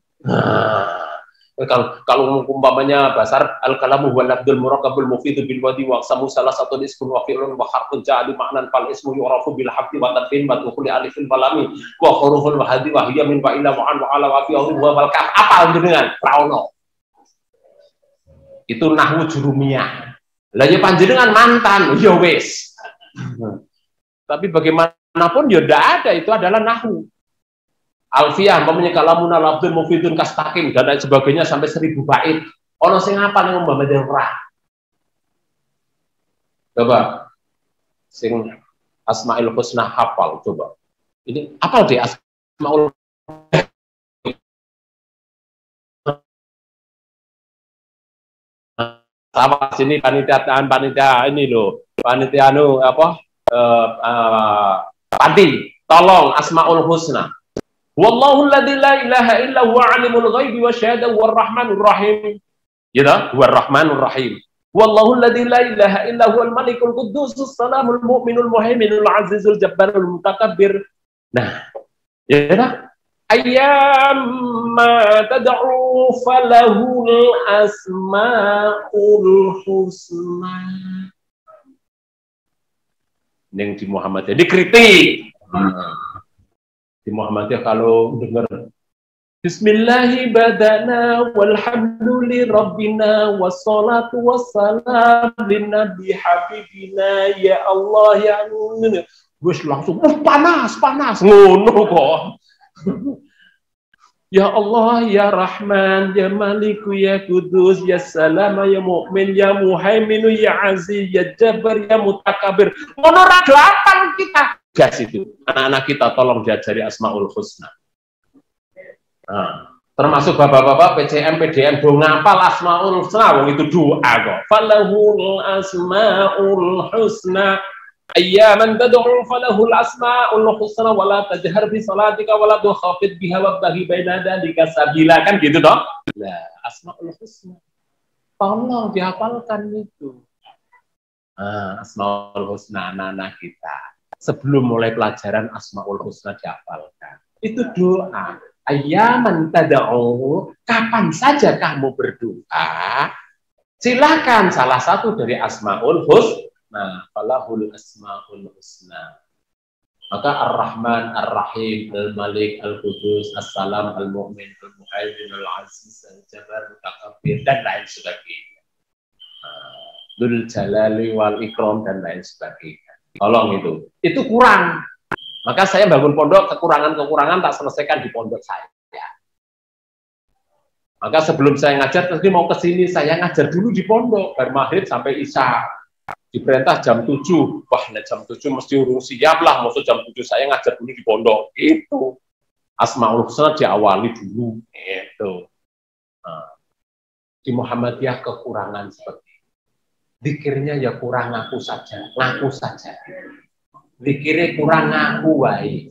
Speaker 2: Kalau umpamanya bahasa al-kalamu wal lafdzul murakkabul mufid bil wadi wa samu salah satu ismun wa fi'lun wa harfun ja'ali ma'nan fal ismu yu'rafu bil habdi wa tadfin wa tukhli alifin falami wa hurufun wa hadi wa hiya min wa ila wa an wa ala wa fi wa wal kaf apa jenengan praono. Itu nahwu jurumiyah. Lah ya panjenengan mantan ya wis. Tapi bagaimanapun ya ndak ada, itu adalah nahwu. Alfiyah, mempunyai kalamuna labdun mufidun kastakim dan lain sebagainya sampai 1000 bait. Ono sing apa ning Muhammadiyah ora. Coba sing Asmaul Husna hafal coba. Ini hafal deh Asmaul sama sini panitia ini loh. Panitia panti, tolong Asmaul Husna. Wallahu alladzi la ilaha illa huwa alimul ghaibi wasyahada huwar rahmanur rahim. Gitu, huwar rahmanur rahim. Wallahu alladzi la ilaha illa huwal malikul quddusus salamul mu'minul muhaiminul azizul jabbarul mutakabbir. Nah, ya ayyamma tad'u falahul asmaul husna. Yang di Muhammadiyah dikritik. Di Muhammadiyah kalau dengar Bismillahi badana walhamduli rabbina wassalatu wassalam linnabi habibina ya Allah ya Allah. Wis langsung panas ngono kok. Ya Allah ya Rahman ya Maliku ya Kudus ya Salam ya Mu'min ya Muhaimin ya Aziz ya Jabbar ya Mutakabir. Ngono ra do apal kita. Gas itu. Anak-anak kita tolong diajari Asmaul Husna. Nah, termasuk bapak-bapak PCM, PDM do ngapal Asmaul Husna, wong itu doa kok. Falahul asmaul husna. Ayyaman tad'u falahul asmaul husna wala tajhar bi salatika wala tukhafid biha wabtaghi baina dzalika sabila, kan gitu toh? Nah, Asmaul Husna. Tolong dihafalkan itu. Nah, Asmaul Husna anak-anak kita. Sebelum mulai pelajaran Asmaul Husna dihafalkan. Itu doa. Ayyaman tad'u, kapan saja kamu berdoa, silakan salah satu dari Asmaul Husna, falahul asmaul husna. Maka Ar-Rahman, Ar-Rahim, Al-Malik, Al-Qudus, As-Salam, Al-Mu'min, Al-Muhaimin, Al-Aziz, Al-Jabbar, Al-Mutakabbir, dan lain sebagainya. Dzul Jalali wal Ikram dan lain sebagainya. Tolong itu kurang. Maka saya bangun pondok, kekurangan-kekurangan tak selesaikan di pondok saya. Maka sebelum saya ngajar, tadi mau ke sini, saya ngajar dulu di pondok, dari maghrib sampai isya. Diperintah jam 7, wah jam 7 mesti urus siap lah, maksud jam 7 saya ngajar dulu di pondok. Itu Asmaul Husna diawali dulu. Itu. Nah, di Muhammadiyah kekurangan seperti itu. Dikirnya ya kurang ngaku saja. Dikira kurang ngaku wae.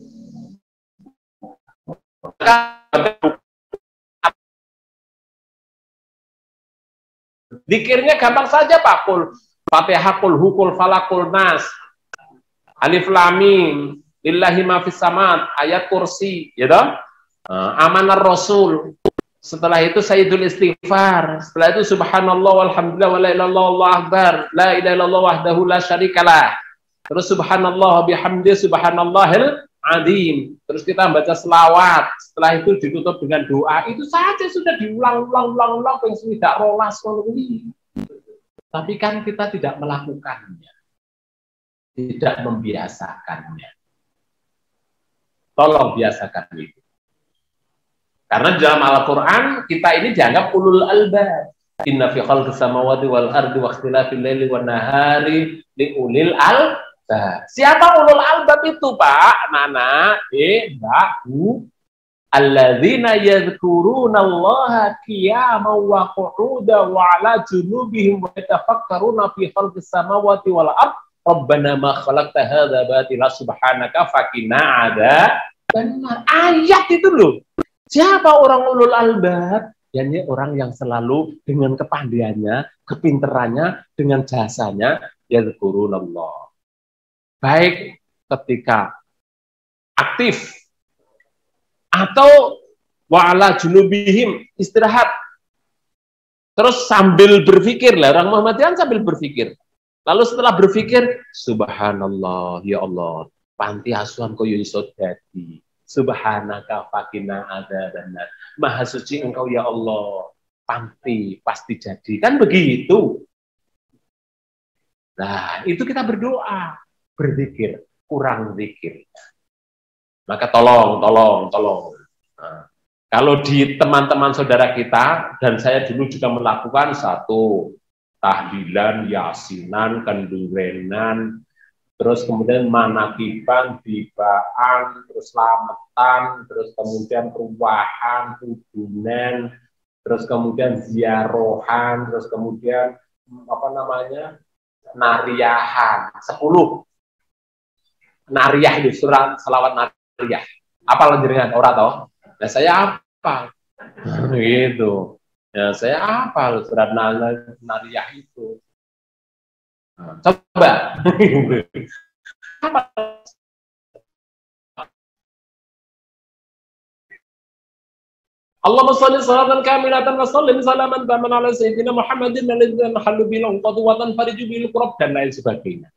Speaker 2: Dikirnya gampang saja Pak Kul. Fatihah kul hukul falakul nas. Alif lam mim. Lillahi ma fis samad. Ayat kursi, ya toh? Amanar Rasul. Setelah itu Sayyidul Istighfar. Setelah itu subhanallah walhamdulillah wa la ilaha illallah wallahu akbar. La ilaha illallah wahdahu la syarikalah. Terus subhanallah bihamdi subhanallahil azim. Terus kita baca selawat. Setelah itu ditutup dengan doa. Itu saja sudah diulang-ulang pengen tidak rolas ini. Tapi kan kita tidak melakukannya. Tidak membiasakannya. Tolong biasakan itu. Karena dalam Al-Qur'an kita ini dianggap ulul albab. Inna fi khalqis samawati wal ardi wa ikhtilafil laili wan nahari li ulil albab. Siapa ulul albab itu Pak, Nana, Mbak, Bu? Alladzina yadhkuruna Allaha qiyaman wa qu'udan wa 'ala junubihim wa yatafakkaruna fi khalqis samawati wal ardh. Rabbana ma khalaqta hadza batila subhanaka faqina adzabannar. Ayat itu loh. Siapa orang ulul albab? Yakni orang yang selalu dengan kepandaiannya, kepinterannya, dengan jasanya yadhkuruna Allah. Baik ketika aktif atau wa'ala junubihim istirahat, terus sambil berpikir lah, orang Muhammadiyah sambil berpikir. Lalu setelah berpikir, subhanallah ya Allah, panti asuhan koyo iso dadi, subhanaka faqina adzabannar, maha suci engkau ya Allah, panti pasti jadi, kan begitu. Nah itu kita berdoa. Berzikir, kurang zikir. Maka tolong. Nah, kalau di teman-teman saudara kita, dan saya dulu juga melakukan satu, tahlilan, yasinan, kendungrenan, terus kemudian manakiban, dibaan, terus slametan, terus kemudian perubahan, tudunan, terus kemudian ziarohan, terus kemudian apa namanya, nariyahan, 10 nariyah itu surat selawat nariyah. Apa jenengan ora toh? Nah, saya apa? Gitu. Ya, saya apa surat nariyah itu? Nah, coba. Apa? Allahumma shalli salatan kamilatan wa sallim salaman taman ala sayyidina Muhammadin alladzi mahallu bil qadwatan fariju bil qurab dan lain sebagainya.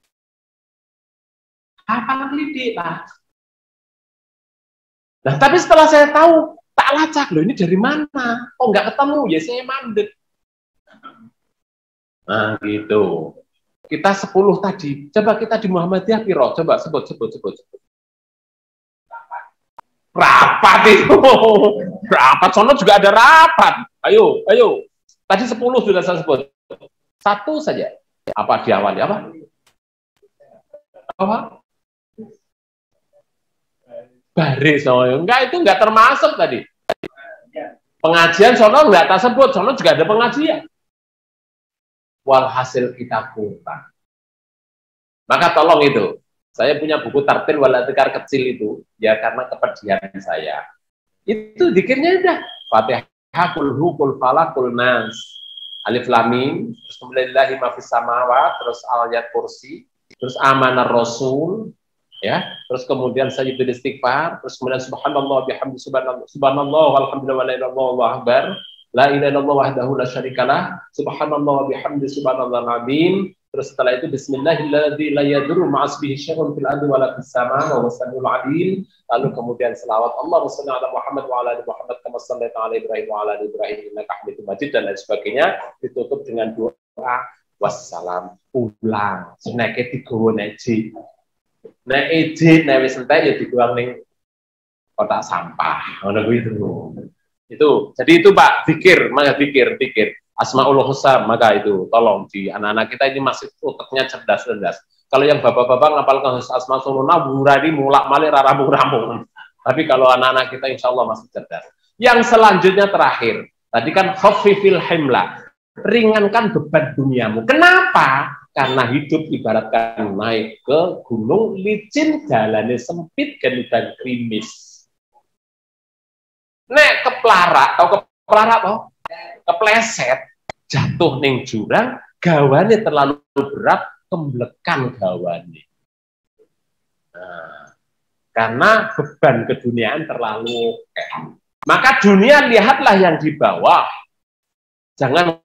Speaker 2: Apa lidik lah. Nah, tapi setelah saya tahu, tak lacak loh, ini dari mana? Oh, nggak ketemu, ya saya mandek. Nah, gitu. Kita 10 tadi. Coba kita di Muhammadiyah piro? Coba sebut. Rapat itu. Rapat, sono juga ada rapat. Ayo. Tadi 10 sudah saya sebut. 1 saja. Apa diawali? Apa? Baris, enggak, itu enggak termasuk tadi. Pengajian sono enggak tersebut, sono juga ada pengajian. Walhasil kita kurang. Maka tolong itu, saya punya buku tartil wal adhkar kecil itu, ya karena kepedihan saya. Itu dikirnya udah Fatihah, kul hu, kul falaq, kul nas, alif lam mim, terus kemudian lillahi ma fis samawati, terus ayat kursi, terus amanar rasul, ya, terus kemudian sayyidul istighfar, terus kemudian subhanallah bihamdi subhanallah walhamdulillah wa la ilaha illallah akbar, la ilaha illallah wahdahu la syarikalah, subhanallah bihamdi subhanallah azim. Terus setelah itu bismillahirrahmanirrahim la yadurru ma'asbihi syai'un fil ardi wala fis sama wa wasamiul alim. Lalu kemudian selawat Allahumma shalli ala Muhammad wa ala ali Muhammad kama shallaita ala Ibrahim wa ala ali Ibrahim innaka Hamidum Majid dan lain sebagainya. Ditutup dengan doa wassalam. Ulang seneke digowo neji. Nek izin nek wis entek ya dibuang ning kotak sampah. Ngono kuwi itu. Jadi itu Pak, zikir, maka zikir. Asmaul Husna, maka itu tolong di anak-anak kita ini masih otaknya cerdas. Kalau yang bapak-bapak ngapalkan Asmaul Husna, buradi mulak-malik ramu-ramu. Tapi kalau anak-anak kita insya Allah masih cerdas. Yang selanjutnya terakhir, tadi kan khafifil himla, ringankan beban duniamu. Kenapa? Karena hidup ibaratkan naik ke gunung licin, jalannya sempit dan krimis. Nek kepleset, jatuh ning jurang, gawane terlalu berat, kemblekan gawane. Nah, karena beban keduniaan terlalu maka dunia lihatlah yang di bawah. Jangan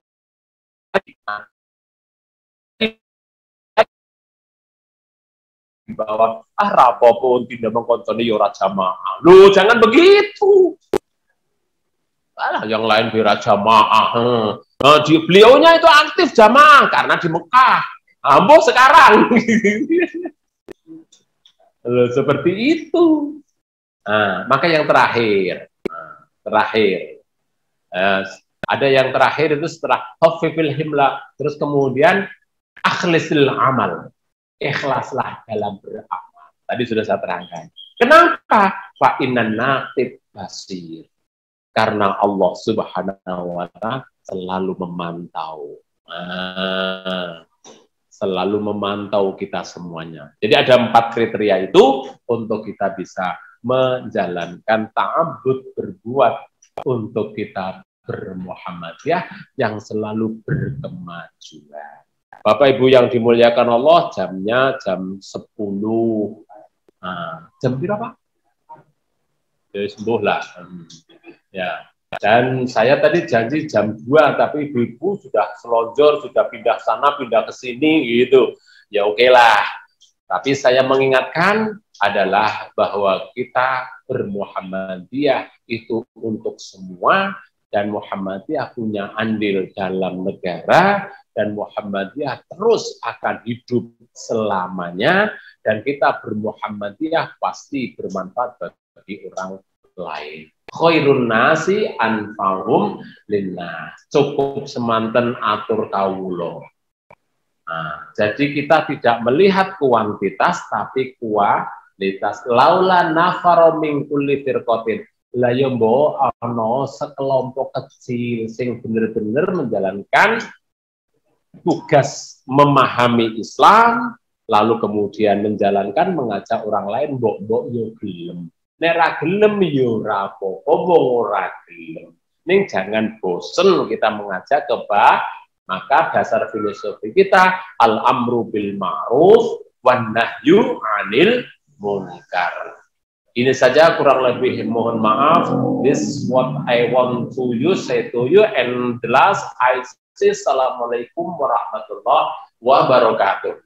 Speaker 2: di bawah, rapopo tidak mengkontoni ora jamaah. Loh, jangan begitu. Alah, yang lain bira jamaah. Nah, beliaunya itu aktif jamaah karena di Mekah. Ambo sekarang. Loh, seperti itu. Nah, maka yang terakhir. Ada yang terakhir itu setelah khafifil himla, terus kemudian akhlisil amal. Ikhlaslah dalam beramal. Tadi sudah saya terangkan. Kenapa? Fa innan naqib basir. Karena Allah Subhanahu wa Ta'ala selalu memantau. Selalu memantau kita semuanya. Jadi ada 4 kriteria itu untuk kita bisa menjalankan ta'abbud, berbuat untuk kita bermuhammadiyah yang selalu berkemajuan. Bapak Ibu yang dimuliakan Allah, jamnya jam 10. Jam berapa? Ya, sembuh lah. Ya, dan saya tadi janji jam 2, tapi ibu-ibu sudah selonjor, sudah pindah sana, pindah ke sini, gitu. Ya oke lah. Tapi saya mengingatkan adalah bahwa kita bermuhammadiyah itu untuk semua, dan Muhammadiyah punya andil dalam negara, dan Muhammadiyah terus akan hidup selamanya, dan kita bermuhammadiyah pasti bermanfaat bagi orang lain. Khairun nasi anfa'hum linnas. Cukup semanten atur kawula. Nah, jadi kita tidak melihat kuantitas tapi kualitas. Laula nafaro min kulli firqatin. Lah ya mbok ana sekelompok kecil sing bener-bener menjalankan tugas memahami Islam, lalu kemudian menjalankan mengajak orang lain, mbok yo gelem. Nek ra gelem yo ora apa-apa, wong ora gelem. Ning jangan bosen kita mengajak maka dasar filosofi kita al-amru bil ma'ruf wan nahyu 'anil munkar. Ini saja kurang lebih mohon maaf. This what I want to say to you, and the last I say assalamualaikum warahmatullahi wabarakatuh.